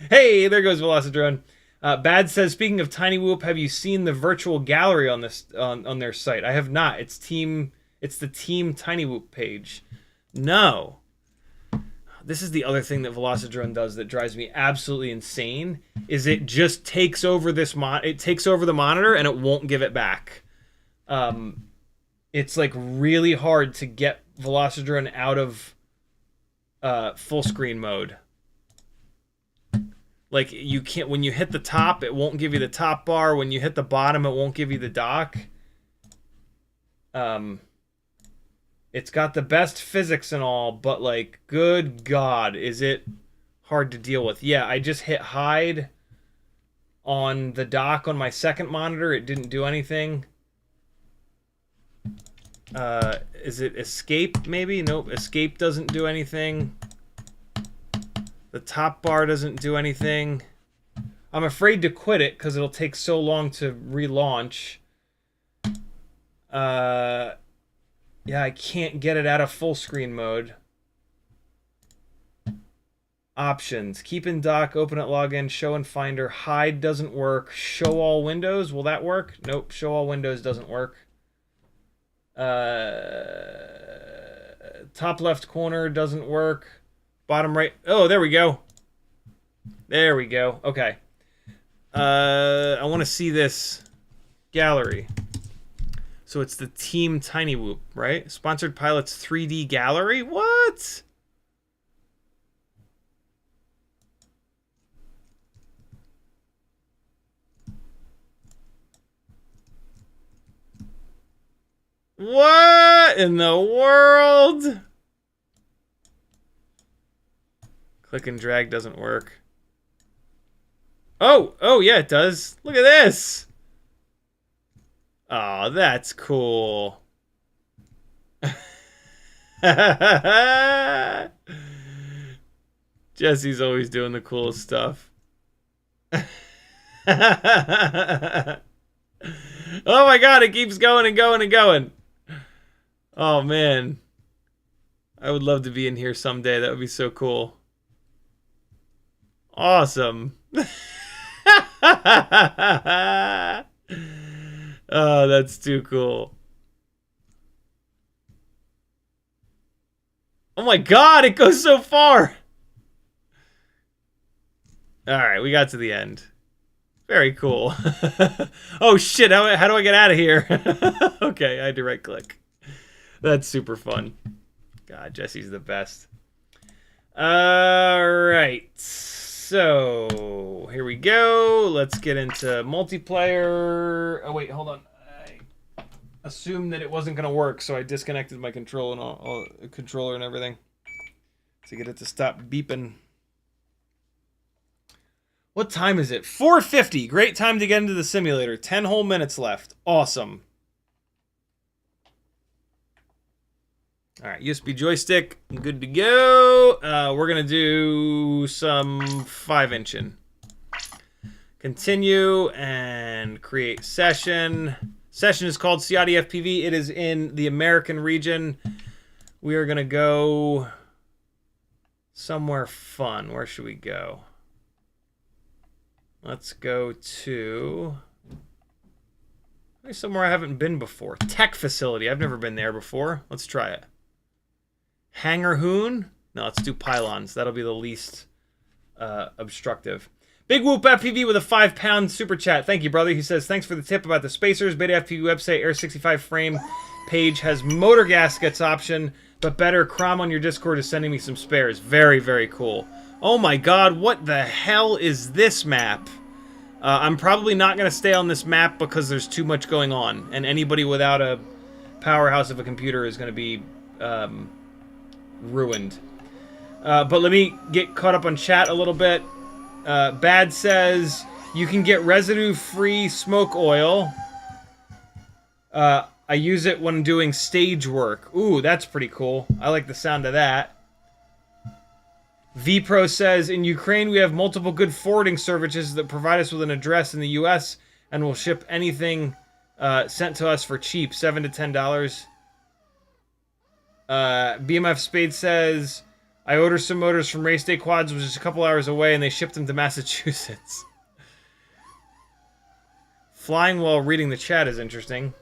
Hey, there goes Velocidrone. Bad says, speaking of TinyWhoop, have you seen the virtual gallery on this on their site? I have not. It's the Team TinyWhoop page. No. This is the other thing that Velocidrone does that drives me absolutely insane, is it just takes over it takes over the monitor and it won't give it back. It's like really hard to get Velocidrone out of full screen mode. Like you can't, when you hit the top, it won't give you the top bar. When you hit the bottom, it won't give you the dock. It's got the best physics and all, but like, good God, is it hard to deal with. Yeah, I just hit hide on the dock on my second monitor. It didn't do anything. Is it escape maybe? Nope, escape doesn't do anything. The top bar doesn't do anything. I'm afraid to quit it because it'll take so long to relaunch. Yeah, I can't get it out of full screen mode. Options. Keep in dock, open at login, show in finder. Hide doesn't work. Show all windows. Will that work? Nope, show all windows doesn't work. Top left corner doesn't work. Bottom right. Oh, there we go. There we go. Okay. I want to see this gallery. So it's the Team TinyWhoop, right? Sponsored Pilots 3D Gallery? What? What in the world? Click and drag doesn't work. Oh yeah, it does. Look at this. Oh, that's cool. Jessie's always doing the coolest stuff. Oh my god, it keeps going and going and going. Oh man. I would love to be in here someday. That would be so cool. Awesome. Oh, that's too cool. Oh my god, it goes so far. Alright, we got to the end. Very cool. Oh shit, how do I get out of here? Okay, I had to right click. That's super fun. God, Jessie's the best. Alright. So, here we go. Let's get into multiplayer. Oh, wait, hold on. I assumed that it wasn't going to work, so I disconnected my controller and all controller and everything to get it to stop beeping. What time is it? 4:50. Great time to get into the simulator. 10 whole minutes left. Awesome. All right, USB joystick, good to go. We're gonna do some 5-inching. Continue and create session. Session is called CiottiFPV. It is in the American region. We are gonna go somewhere fun. Where should we go? Let's go to maybe somewhere I haven't been before. Tech facility. I've never been there before. Let's try it. Hangar Hoon? No, let's do pylons. That'll be the least obstructive. Big Whoop FPV with a £5 super chat. Thank you, brother. He says, thanks for the tip about the spacers. Betaflight website, Air 65 frame page has motor gaskets option, but better. Crom on your Discord is sending me some spares. Very, very cool. Oh my god, what the hell is this map? I'm probably not going to stay on this map because there's too much going on, and anybody without a powerhouse of a computer is going to be ruined. But let me get caught up on chat a little bit. Bad says, you can get residue-free smoke oil. I use it when doing stage work. Ooh, that's pretty cool. I like the sound of that. VPro says, in Ukraine we have multiple good forwarding services that provide us with an address in the US and will ship anything sent to us for cheap, $7 to $10. BMF Spade says, I ordered some motors from Race Day Quads, which is a couple hours away, and they shipped them to Massachusetts. Flying while reading the chat is interesting.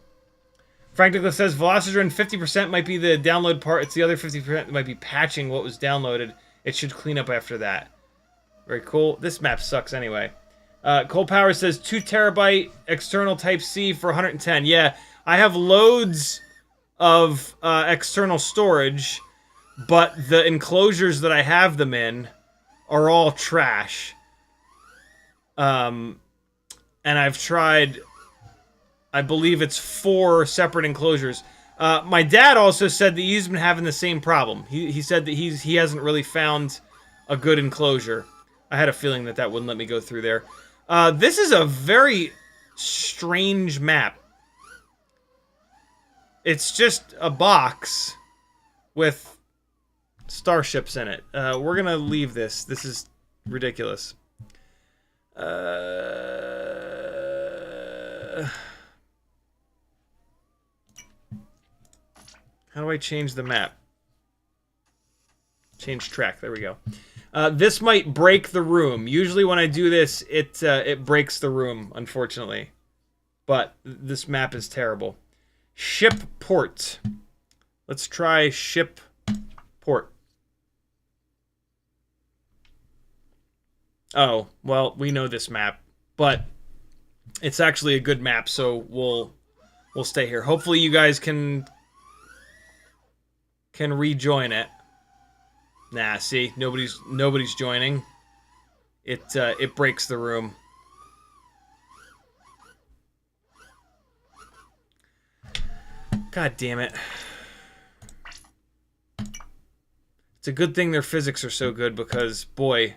Frank Nicholas says, Velocidrone 50% might be the download part. It's the other 50% that might be patching what was downloaded. It should clean up after that. Very cool. This map sucks anyway. Cole Power says, 2 terabyte external Type-C for 110. Yeah, I have loads of external storage, but the enclosures that I have them in are all trash. And I've tried, I believe it's 4 separate enclosures. My dad also said that he's been having the same problem. He said that he hasn't really found a good enclosure. I had a feeling that wouldn't let me go through there. This is a very strange map. It's just a box with starships in it. We're gonna leave this. This is ridiculous. How do I change the map? Change track. There we go. This might break the room. Usually when I do this, it breaks the room, unfortunately. But this map is terrible. Ship port. Let's try ship port. Oh, well, we know this map, but it's actually a good map, so we'll stay here. Hopefully you guys can rejoin it. Nah, see, nobody's joining. It breaks the room. God damn it. It's a good thing their physics are so good because, boy,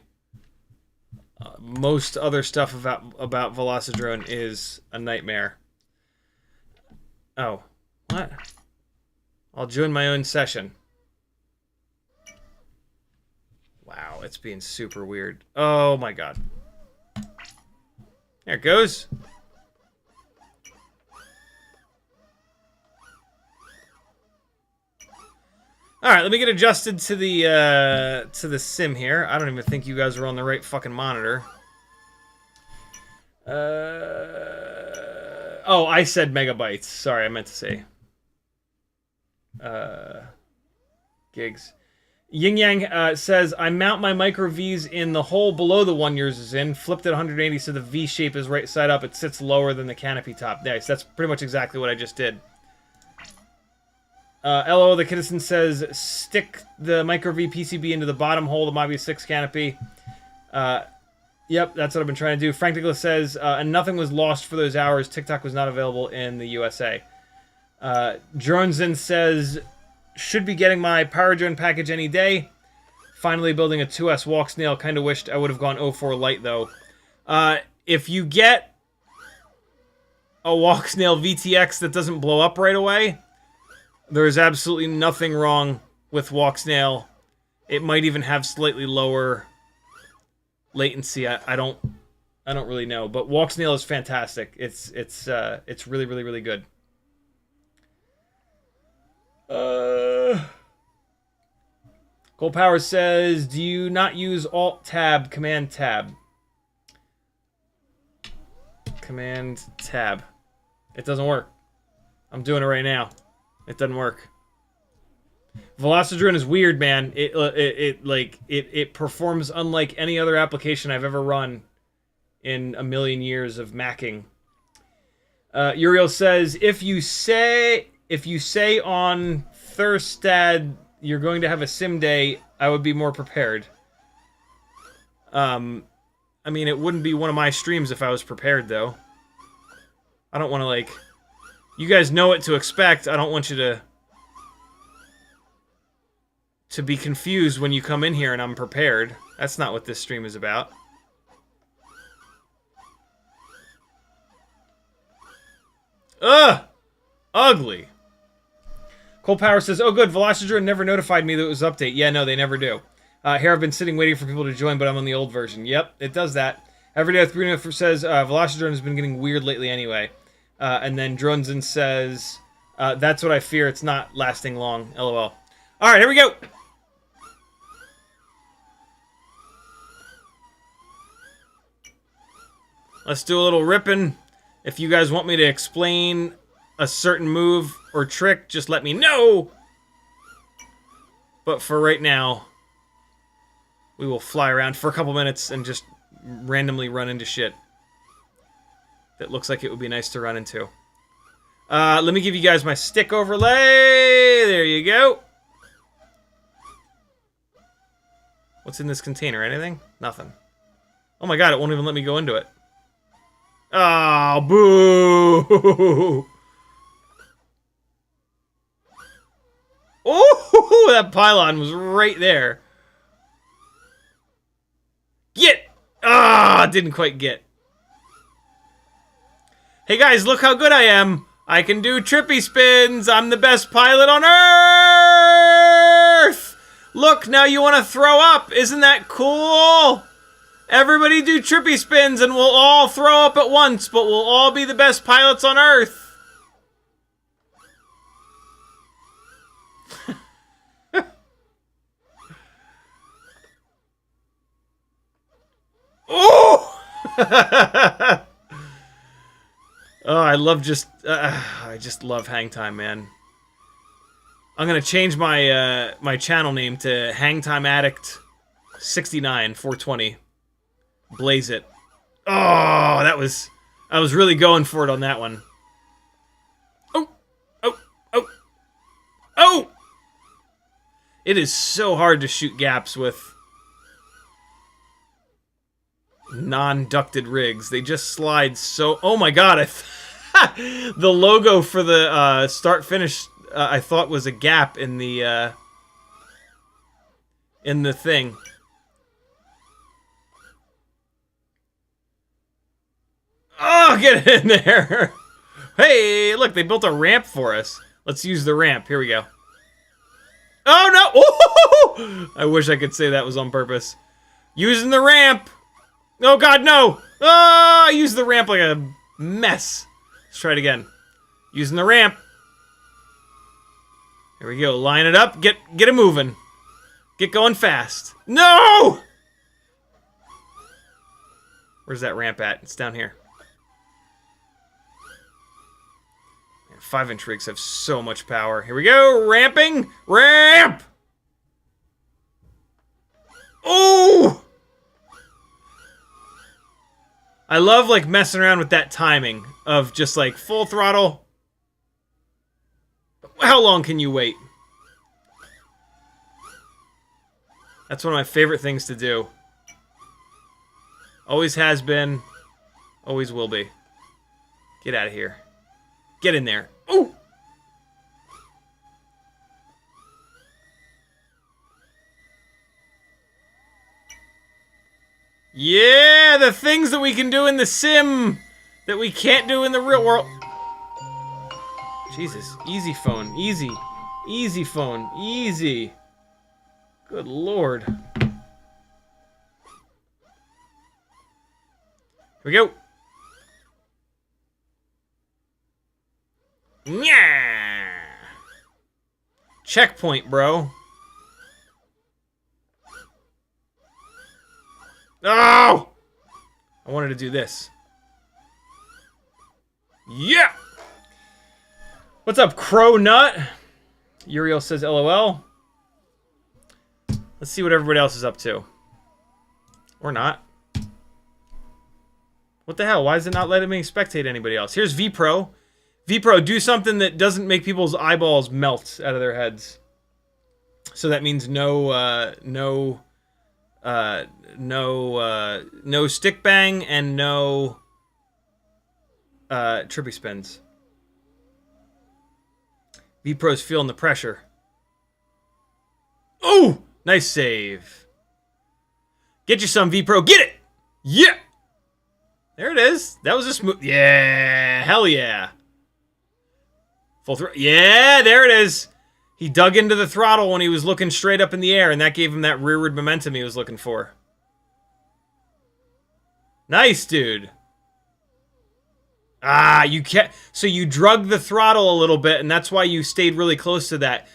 most other stuff about Velocidrone is a nightmare. Oh, what? I'll join my own session. Wow, it's being super weird. Oh my god. There it goes. Alright, let me get adjusted to the sim here. I don't even think you guys are on the right fucking monitor. Oh, I said megabytes. Sorry, I meant to say. Gigs. Yin Yang says, I mount my microVees in the hole below the one yours is in. Flipped it 180 so the V shape is right side up. It sits lower than the canopy top. Nice. That's pretty much exactly what I just did. LO the Kittison says, stick the microV PCB into the bottom hole of the Mobby 6 canopy. Yep, that's what I've been trying to do. Frank Nicholas says, and nothing was lost for those hours. TikTok was not available in the USA. Dronezin says, should be getting my Power Drone package any day. Finally building a 2S walk snail. Kind of wished I would have gone 04 light, though. If you get a walk snail VTX that doesn't blow up right away, there is absolutely nothing wrong with walk snail. It might even have slightly lower latency. I don't really know, but walk snail is fantastic. It's really, really, really good. Cole Power says, do you not use Alt-Tab, Command-Tab? Command-Tab. It doesn't work. I'm doing it right now. It doesn't work. Velocidrone is weird, man. It performs unlike any other application I've ever run in a million years of macking. Uriel says, if you say on Thurstad you're going to have a sim day, I would be more prepared. I mean, it wouldn't be one of my streams if I was prepared, though. I don't want to, like... You guys know what to expect. I don't want you to be confused when you come in here and I'm prepared. That's not what this stream is about. Ugh! Ugly. Cole Power says, oh good, Velocidrone never notified me that it was update. Yeah, no, they never do. Here I've been sitting waiting for people to join, but I'm on the old version. Yep, it does that. Everyday with Bruno says, Velocidrone has been getting weird lately anyway. And then Dronzen says, that's what I fear, it's not lasting long, lol. Alright, here we go! Let's do a little ripping. If you guys want me to explain a certain move or trick, just let me know! But for right now, we will fly around for a couple minutes and just randomly run into shit that looks like it would be nice to run into. Let me give you guys my stick overlay. There you go. What's in this container? Anything? Nothing. Oh my god, it won't even let me go into it. Oh, boo! Oh, that pylon was right there. Get! Ah, didn't quite get. Hey guys, look how good I am. I can do trippy spins. I'm the best pilot on Earth. Look, now you want to throw up. Isn't that cool? Everybody do trippy spins and we'll all throw up at once, but we'll all be the best pilots on Earth. Oh! Oh, I just love hang time, man. I'm gonna change my my channel name to Hang Time Addict 69 420. Blaze it. Oh, I was really going for it on that one. Oh, oh, oh, oh! It is so hard to shoot gaps with non-ducted rigs. They just slide so... Oh my god, the logo for the start-finish, I thought was a gap in the thing. Oh, get it in there! Hey, look, they built a ramp for us. Let's use the ramp. Here we go. Oh, no! Oh, I wish I could say that was on purpose. Using the ramp! Oh, God, no! Oh, I used the ramp like a mess. Let's try it again. Using the ramp. Here we go. Line it up. Get it moving. Get going fast. No! Where's that ramp at? It's down here. 5-inch rigs have so much power. Here we go. Ramping. Ramp! Oh! I love, like, messing around with that timing of just, like, full throttle. How long can you wait? That's one of my favorite things to do. Always has been. Always will be. Get out of here. Get in there. Ooh! Yeah, the things that we can do in the sim that we can't do in the real world. Jesus, easy phone, easy. Easy phone, easy. Good lord. Here we go. Yeah. Checkpoint, bro. Oh! I wanted to do this. Yeah! What's up, Crow Nut? Uriel says LOL. Let's see what everybody else is up to. Or not. What the hell? Why is it not letting me spectate anybody else? Here's VPro. VPro, do something that doesn't make people's eyeballs melt out of their heads. So that means no stick bang and no trippy spins. VPro's feeling the pressure. Oh! Nice save. Get you some, VPro. Get it! Yeah! There it is. That was a smooth... Yeah! Hell yeah! Full throttle. Yeah! There it is! He dug into the throttle when he was looking straight up in the air, and that gave him that rearward momentum he was looking for. Nice, dude. Ah, you can't... So you drug the throttle a little bit, and that's why you stayed really close to that.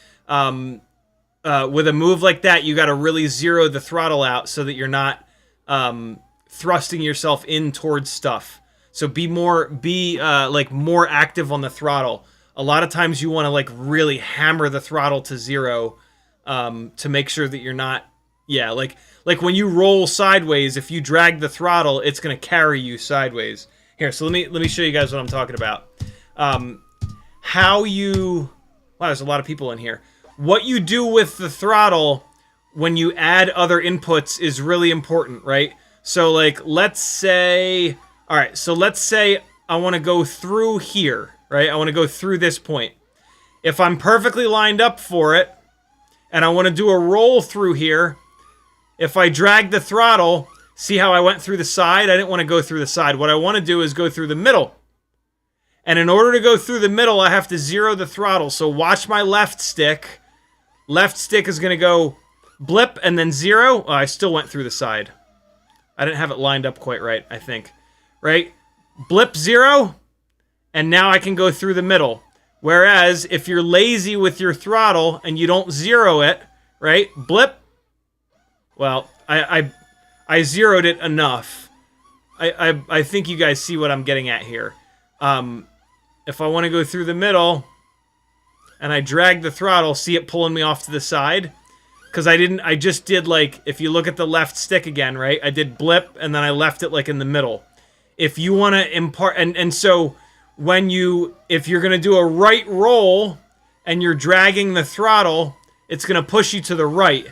With a move like that, you got to really zero the throttle out so that you're not thrusting yourself in towards stuff. So be more active on the throttle. A lot of times you want to like really hammer the throttle to zero to make sure that you're not... Yeah, like when you roll sideways, if you drag the throttle, it's going to carry you sideways. Here, so let me show you guys what I'm talking about. How you... Wow, there's a lot of people in here. What you do with the throttle when you add other inputs is really important, right? So, like, let's say... Alright, so let's say I want to go through here, right? I want to go through this point. If I'm perfectly lined up for it, and I want to do a roll through here, if I drag the throttle... See how I went through the side? I didn't want to go through the side. What I want to do is go through the middle. And in order to go through the middle, I have to zero the throttle. So watch my left stick. Left stick is going to go blip and then zero. Oh, I still went through the side. I didn't have it lined up quite right, I think. Right? Blip zero. And now I can go through the middle. Whereas if you're lazy with your throttle and you don't zero it, right? Blip. Well, I zeroed it enough. I think you guys see what I'm getting at here. If I want to go through the middle, and I drag the throttle, see it pulling me off to the side? because I just did, like, if you look at the left stick again, right? I did blip, and then I left it, like, in the middle. If you want to impart, and so if you're going to do a right roll, and you're dragging the throttle, it's going to push you to the right,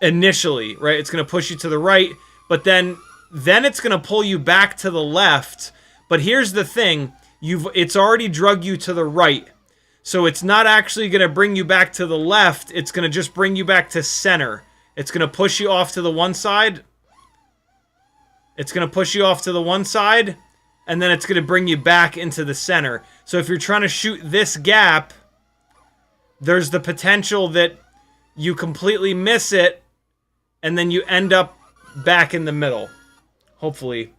initially, right? It's going to push you to the right, but then it's going to pull you back to the left. But here's the thing, it's already drug you to the right. So it's not actually going to bring you back to the left, it's going to just bring you back to center. It's going to push you off to the one side. It's going to push you off to the one side, and then it's going to bring you back into the center. So if you're trying to shoot this gap, there's the potential that you completely miss it, and then you end up back in the middle. Hopefully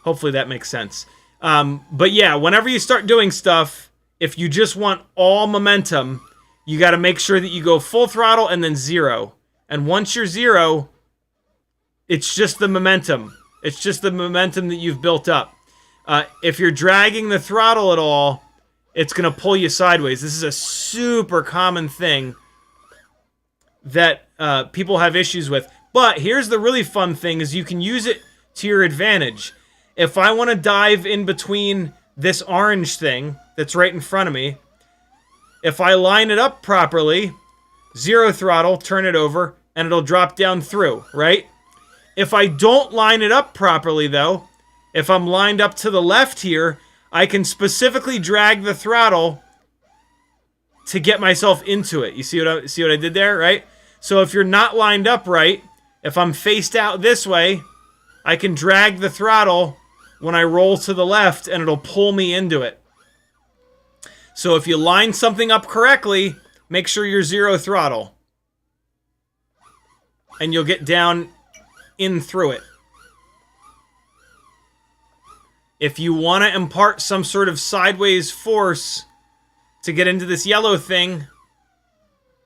that makes sense. But yeah, whenever you start doing stuff, if you just want all momentum, you got to make sure that you go full throttle and then 0. And once you're 0, it's just the momentum. It's just the momentum that you've built up. If you're dragging the throttle at all, it's going to pull you sideways. This is a super common thing that people have issues with. But here's the really fun thing, is you can use it to your advantage. If I want to dive in between this orange thing that's right in front of me, if I line it up properly, 0 throttle, turn it over, and it'll drop down through, right? If I don't line it up properly, though, if I'm lined up to the left here, I can specifically drag the throttle to get myself into it. You see what I did there, right? So if you're not lined up right, if I'm faced out this way, I can drag the throttle when I roll to the left, and it'll pull me into it. So if you line something up correctly, make sure you're 0 throttle. And you'll get down in through it. If you want to impart some sort of sideways force to get into this yellow thing,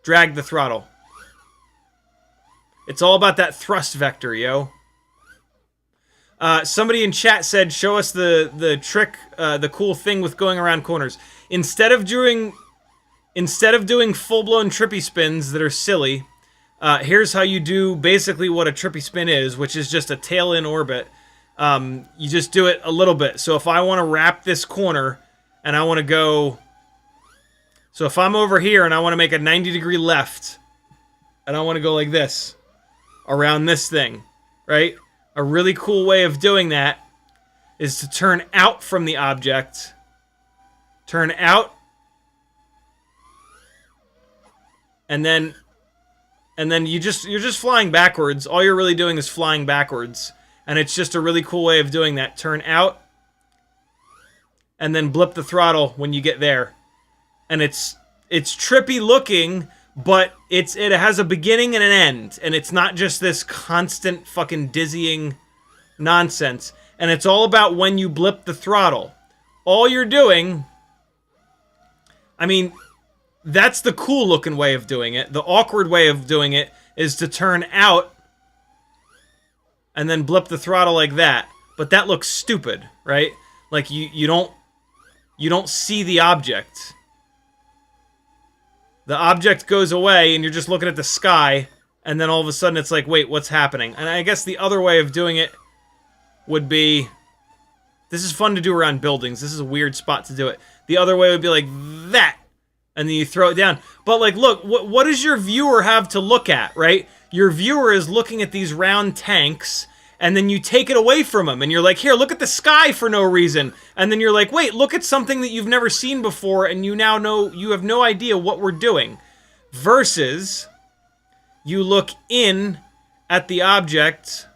drag the throttle. It's all about that thrust vector, yo. Somebody in chat said, show us the trick, the cool thing with going around corners. Instead of doing full-blown trippy spins that are silly, here's how you do basically what a trippy spin is, which is just a tail in orbit. You just do it a little bit. So if I want to wrap this corner, and I want to go... So if I'm over here and I want to make a 90-degree left, and I want to go like this, around this thing, right? A really cool way of doing that is to turn out from the object. Turn out. And then you're just flying backwards. All you're really doing is flying backwards. And it's just a really cool way of doing that. Turn out. And then blip the throttle when you get there. And it's trippy looking, but it has a beginning and an end, and it's not just this constant fucking dizzying nonsense. And it's all about when you blip the throttle. All you're doing, I mean, that's the cool looking way of doing it. The awkward way of doing it is to turn out and then blip the throttle like that. But that looks stupid, right? Like you don't see the object. The object goes away, and you're just looking at the sky, and then all of a sudden it's like, wait, what's happening? And I guess the other way of doing it would be... This is fun to do around buildings. This is a weird spot to do it. The other way would be like that, and then you throw it down. But, like, look, what does your viewer have to look at, right? Your viewer is looking at these round tanks, and then you take it away from him, and you're like, here, look at the sky for no reason. And then you're like, wait, look at something that you've never seen before, and you now know, you have no idea what we're doing. Versus, you look in at the object,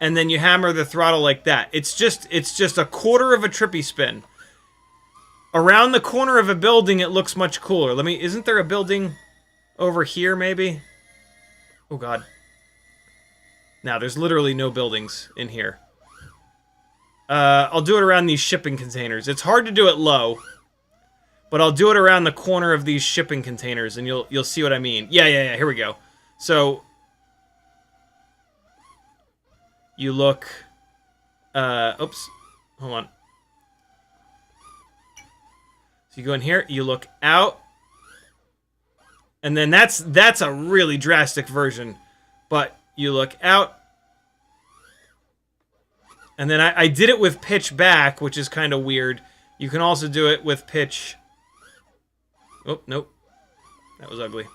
and then you hammer the throttle like that. It's just a quarter of a trippy spin. Around the corner of a building, it looks much cooler. Isn't there a building over here, maybe? Oh, God. Now, there's literally no buildings in here. I'll do it around these shipping containers. It's hard to do it low, but I'll do it around the corner of these shipping containers, and you'll see what I mean. Yeah, here we go. So, you look... oops. Hold on. So you go in here, you look out, And then that's a really drastic version. But you look out. And then I did it with pitch back, which is kind of weird. You can also do it with pitch... Oh, nope. That was ugly.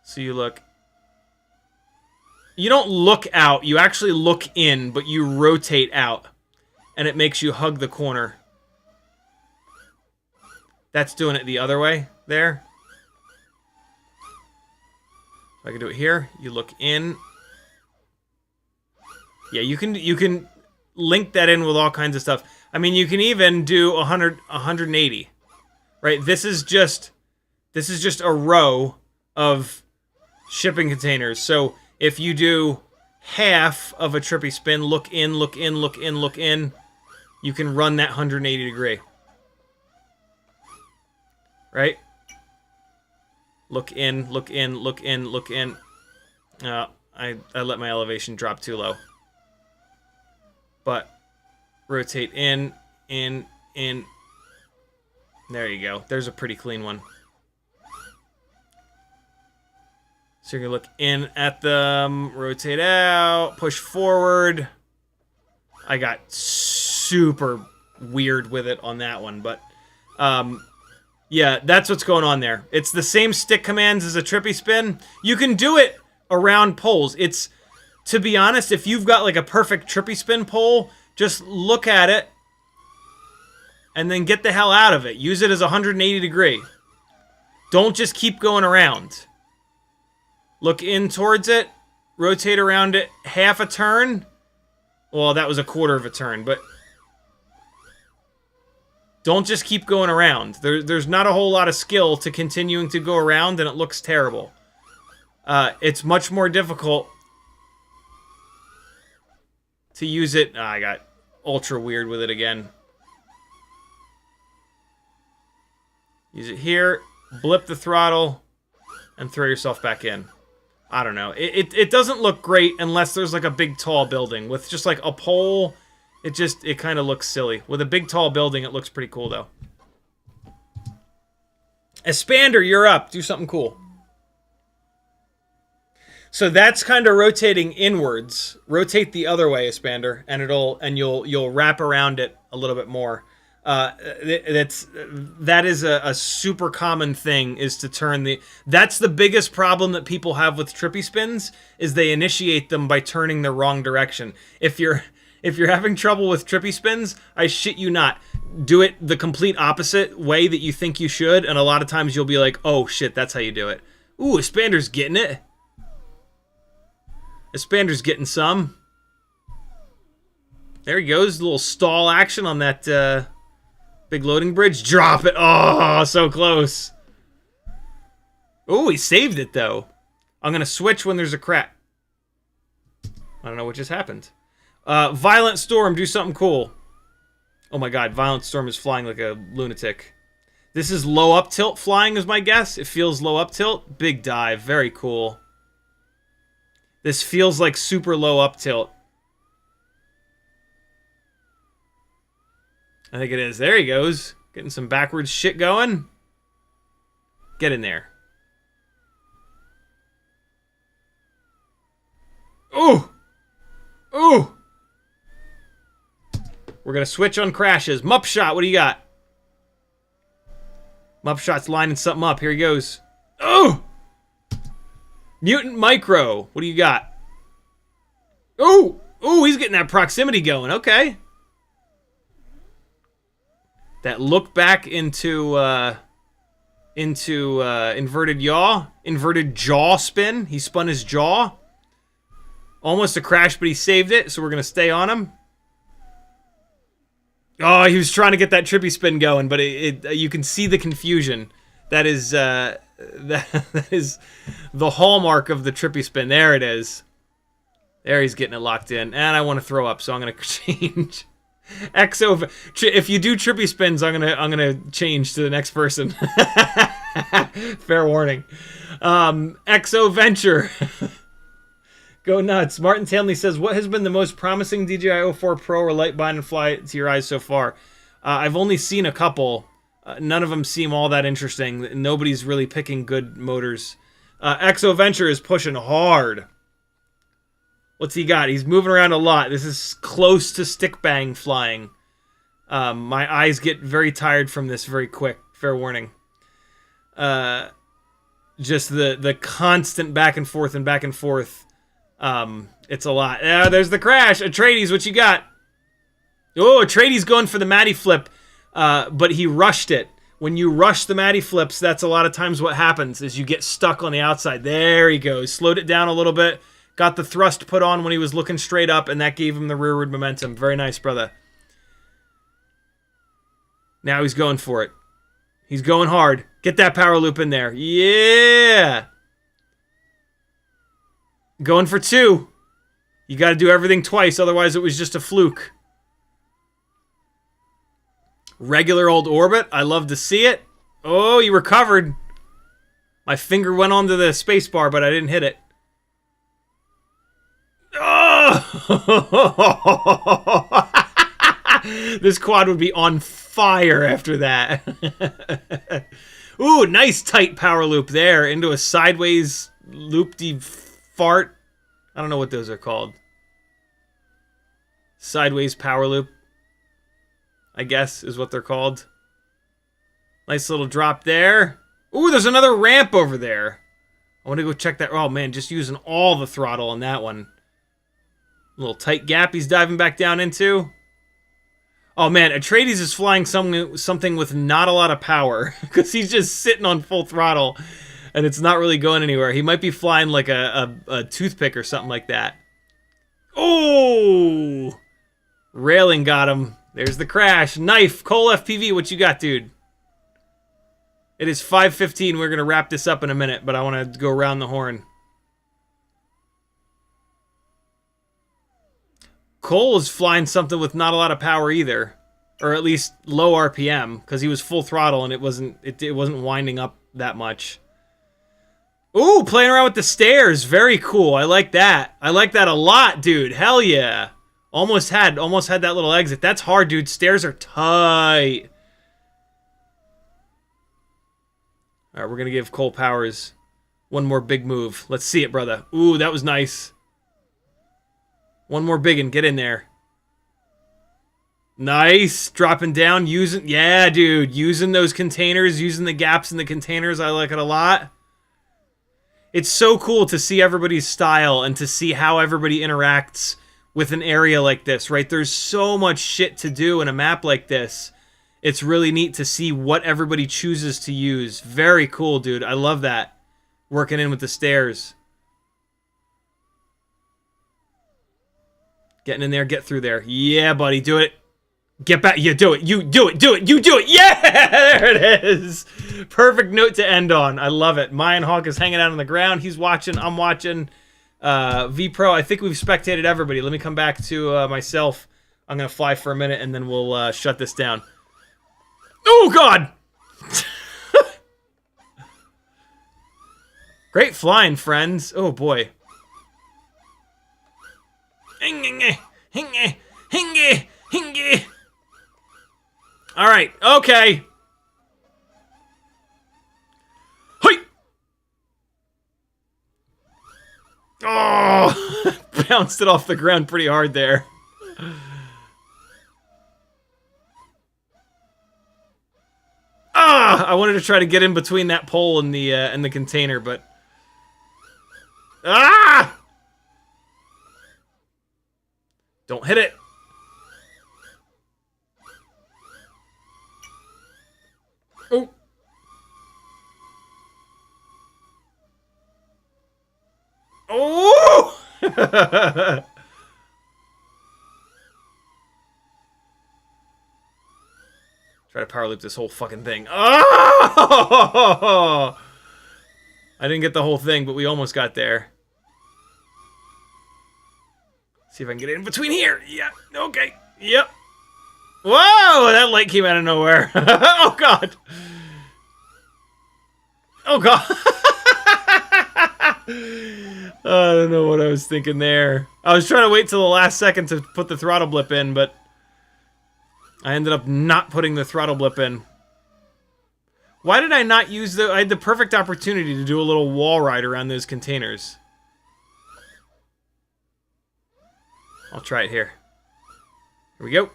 So you look... You don't look out, you actually look in, but you rotate out. And it makes you hug the corner. That's doing it the other way, there. I can do it here. You look in. Yeah, you can link that in with all kinds of stuff. I mean, you can even do 180. Right? This is just a row of shipping containers. So if you do half of a trippy spin, look in, look in, look in, look in, you can run that 180 degree. Right? Look in, look in, look in, look in. I let my elevation drop too low. But rotate in, in, in. There you go. There's a pretty clean one. So you're going to look in at them, rotate out, push forward. I got super weird with it on that one, but yeah, that's what's going on there. It's the same stick commands as a trippy spin. You can do it around poles. It's, to be honest, if you've got like a perfect trippy spin pole, just look at it and then get the hell out of it. Use it as 180 degree. Don't just keep going around. Look in towards it, rotate around it half a turn. Well, that was a quarter of a turn, but don't just keep going around. There's not a whole lot of skill to continuing to go around, and it looks terrible. It's much more difficult to use it. I got ultra weird with it again. Use it here, blip the throttle, and throw yourself back in. I don't know. It doesn't look great unless there's like a big tall building. With just like a pole, it kind of looks silly. With a big tall building, it looks pretty cool though. Espander, you're up. Do something cool. So that's kind of rotating inwards. Rotate the other way, Espander, and you'll wrap around it a little bit more. That is a super common thing, is to turn the... That's the biggest problem that people have with trippy spins, is they initiate them by turning the wrong direction. If you're having trouble with trippy spins, I shit you not, do it the complete opposite way that you think you should, and a lot of times you'll be like, oh shit, that's how you do it. Ooh, Espander's getting it. Espander's getting some. There he goes, a little stall action on that big loading bridge. Drop it. Oh, so close. Oh, he saved it, though. I'm going to switch when there's a crack. I don't know what just happened. Violent Storm, do something cool. Oh my god, Violent Storm is flying like a lunatic. This is low up tilt flying is my guess. It feels low up tilt. Big dive, very cool. This feels like super low up tilt. I think it is. There he goes. Getting some backwards shit going. Get in there. Ooh! Ooh! We're going to switch on crashes. Mupshot, what do you got? Mupshot's lining something up. Here he goes. Oh! Mutant Micro, what do you got? Ooh! Ooh, he's getting that proximity going. Okay. That look back into inverted yaw, inverted jaw spin. He spun his jaw. Almost a crash, but he saved it, so we're going to stay on him. Oh, he was trying to get that trippy spin going, but you can see the confusion. That is that is the hallmark of the trippy spin. There it is. There he's getting it locked in. And I want to throw up, so I'm going to change. XO, if you do trippy spins, I'm gonna change to the next person. Fair warning. XO Venture. Go nuts. Martin Tanley says, what has been the most promising DJI O4 Pro or light bind and fly to your eyes so far? I've only seen a couple. None of them seem all that interesting. Nobody's really picking good motors. Exo Venture is pushing hard. What's he got? He's moving around a lot. This is close to stick bang flying. My eyes get very tired from this very quick. Fair warning. Just the constant back and forth and back and forth. It's a lot. There's the crash. Atreides, what you got? Oh, Atreides going for the Matty flip, but he rushed it. When you rush the Matty flips, that's a lot of times what happens, is you get stuck on the outside. There he goes. Slowed it down a little bit. Got the thrust put on when he was looking straight up, and that gave him the rearward momentum. Very nice, brother. Now he's going for it. He's going hard. Get that power loop in there. Yeah! Going for 2. You got to do everything twice, otherwise it was just a fluke. Regular old orbit. I love to see it. Oh, he recovered. My finger went onto the spacebar, but I didn't hit it. Oh! This quad would be on fire after that. Ooh, nice tight power loop there into a sideways loop-de fart. I don't know what those are called. Sideways power loop, I guess, is what they're called. Nice little drop there. Ooh, there's another ramp over there. I want to go check that. Oh, man, just using all the throttle on that one. Little tight gap he's diving back down into. Oh, man, Atreides is flying something with not a lot of power because he's just sitting on full throttle and it's not really going anywhere. He might be flying like a toothpick or something like that. Oh! Railing got him. There's the crash. Knife. Cole FPV, what you got, dude? It is 5:15. We're going to wrap this up in a minute, but I want to go around the horn. Cole is flying something with not a lot of power either, or at least low RPM, because he was full throttle and it wasn't winding up that much. Ooh, playing around with the stairs. Very cool. I like that. I like that a lot, dude. Hell yeah. Almost had that little exit. That's hard, dude. Stairs are tight. All right, we're going to give Cole Powers one more big move. Let's see it, brother. Ooh, that was nice. One more big one. Get in there. Nice. Dropping down. Yeah, dude. Using those containers. Using the gaps in the containers. I like it a lot. It's so cool to see everybody's style and to see how everybody interacts with an area like this, right? There's so much shit to do in a map like this. It's really neat to see what everybody chooses to use. Very cool, dude. I love that. Working in with the stairs. Getting in there, get through there. Yeah, buddy, do it. Get back. You do it. You do it. Do it. You do it. Yeah, there it is. Perfect note to end on. I love it. Mayan Hawk is hanging out on the ground. He's watching. I'm watching. V Pro, I think we've spectated everybody. Let me come back to myself. I'm going to fly for a minute and then we'll shut this down. Oh, God! Great flying, friends. Oh, boy. All right, okay. Oh, bounced it off the ground pretty hard there. I wanted to try to get in between that pole and the container, but don't hit it. Oh. Oh! Try to power loop this whole fucking thing. Oh! I didn't get the whole thing, but we almost got there. See if I can get it in between here. Yeah. Okay. Yep. Whoa! That light came out of nowhere. Oh, God. Oh, God. I don't know what I was thinking there. I was trying to wait till the last second to put the throttle blip in, but I ended up not putting the throttle blip in. Why did I not use the... I had the perfect opportunity to do a little wall ride around those containers. I'll try it here. Here we go.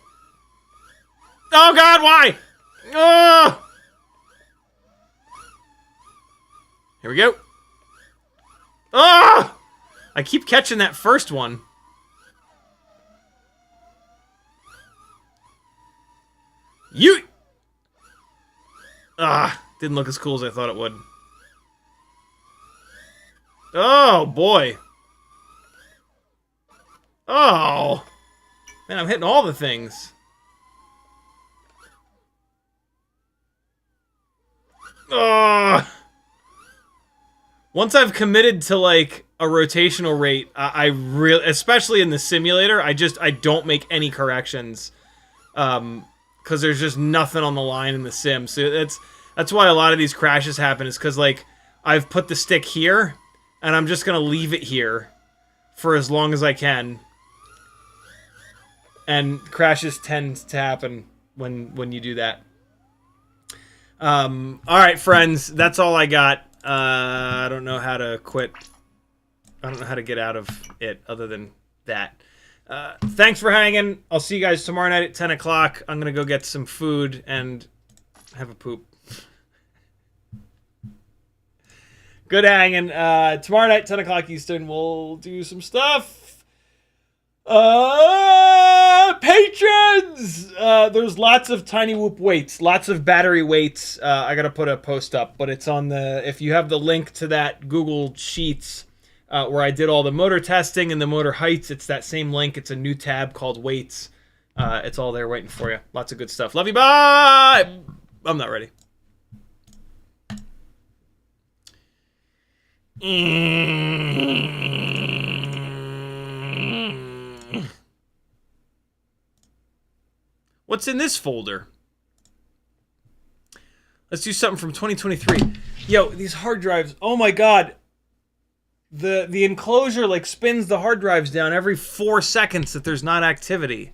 Oh, God, why? Oh! Here we go. Oh! I keep catching that first one. You... didn't look as cool as I thought it would. Oh, boy. Oh. Man, I'm hitting all the things. Oh. Once I've committed to, like, a rotational rate, I really... Especially in the simulator, I don't make any corrections. Because there's just nothing on the line in the sim. So that's why a lot of these crashes happen, is because, like, I've put the stick here, and I'm just going to leave it here for as long as I can. And crashes tend to happen when you do that. Alright, friends, that's all I got. I don't know how to quit. I don't know how to get out of it other than that. Thanks for hanging. I'll see you guys tomorrow night at 10 o'clock. I'm going to go get some food and have a poop. Good hanging. Tomorrow night, 10 o'clock Eastern, we'll do some stuff. Patrons! There's lots of TinyWhoop weights. Lots of battery weights. I got to put a post up, but it's on the... If you have the link to that Google Sheets... where I did all the motor testing and the motor heights. It's that same link. It's a new tab called Weights. It's all there waiting for you. Lots of good stuff. Love you. Bye! I'm not ready. What's in this folder? Let's do something from 2023. Yo, these hard drives. Oh my god. The enclosure like spins the hard drives down every 4 seconds that there's not activity.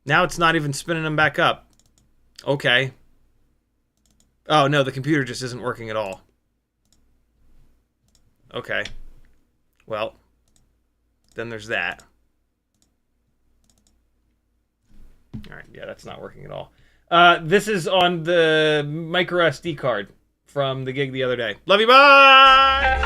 Now it's not even spinning them back up. Okay. Oh no, the computer just isn't working at all. Okay. Well, then there's that. Alright, yeah, that's not working at all. This is on the micro SD card from the gig the other day. Love you, bye!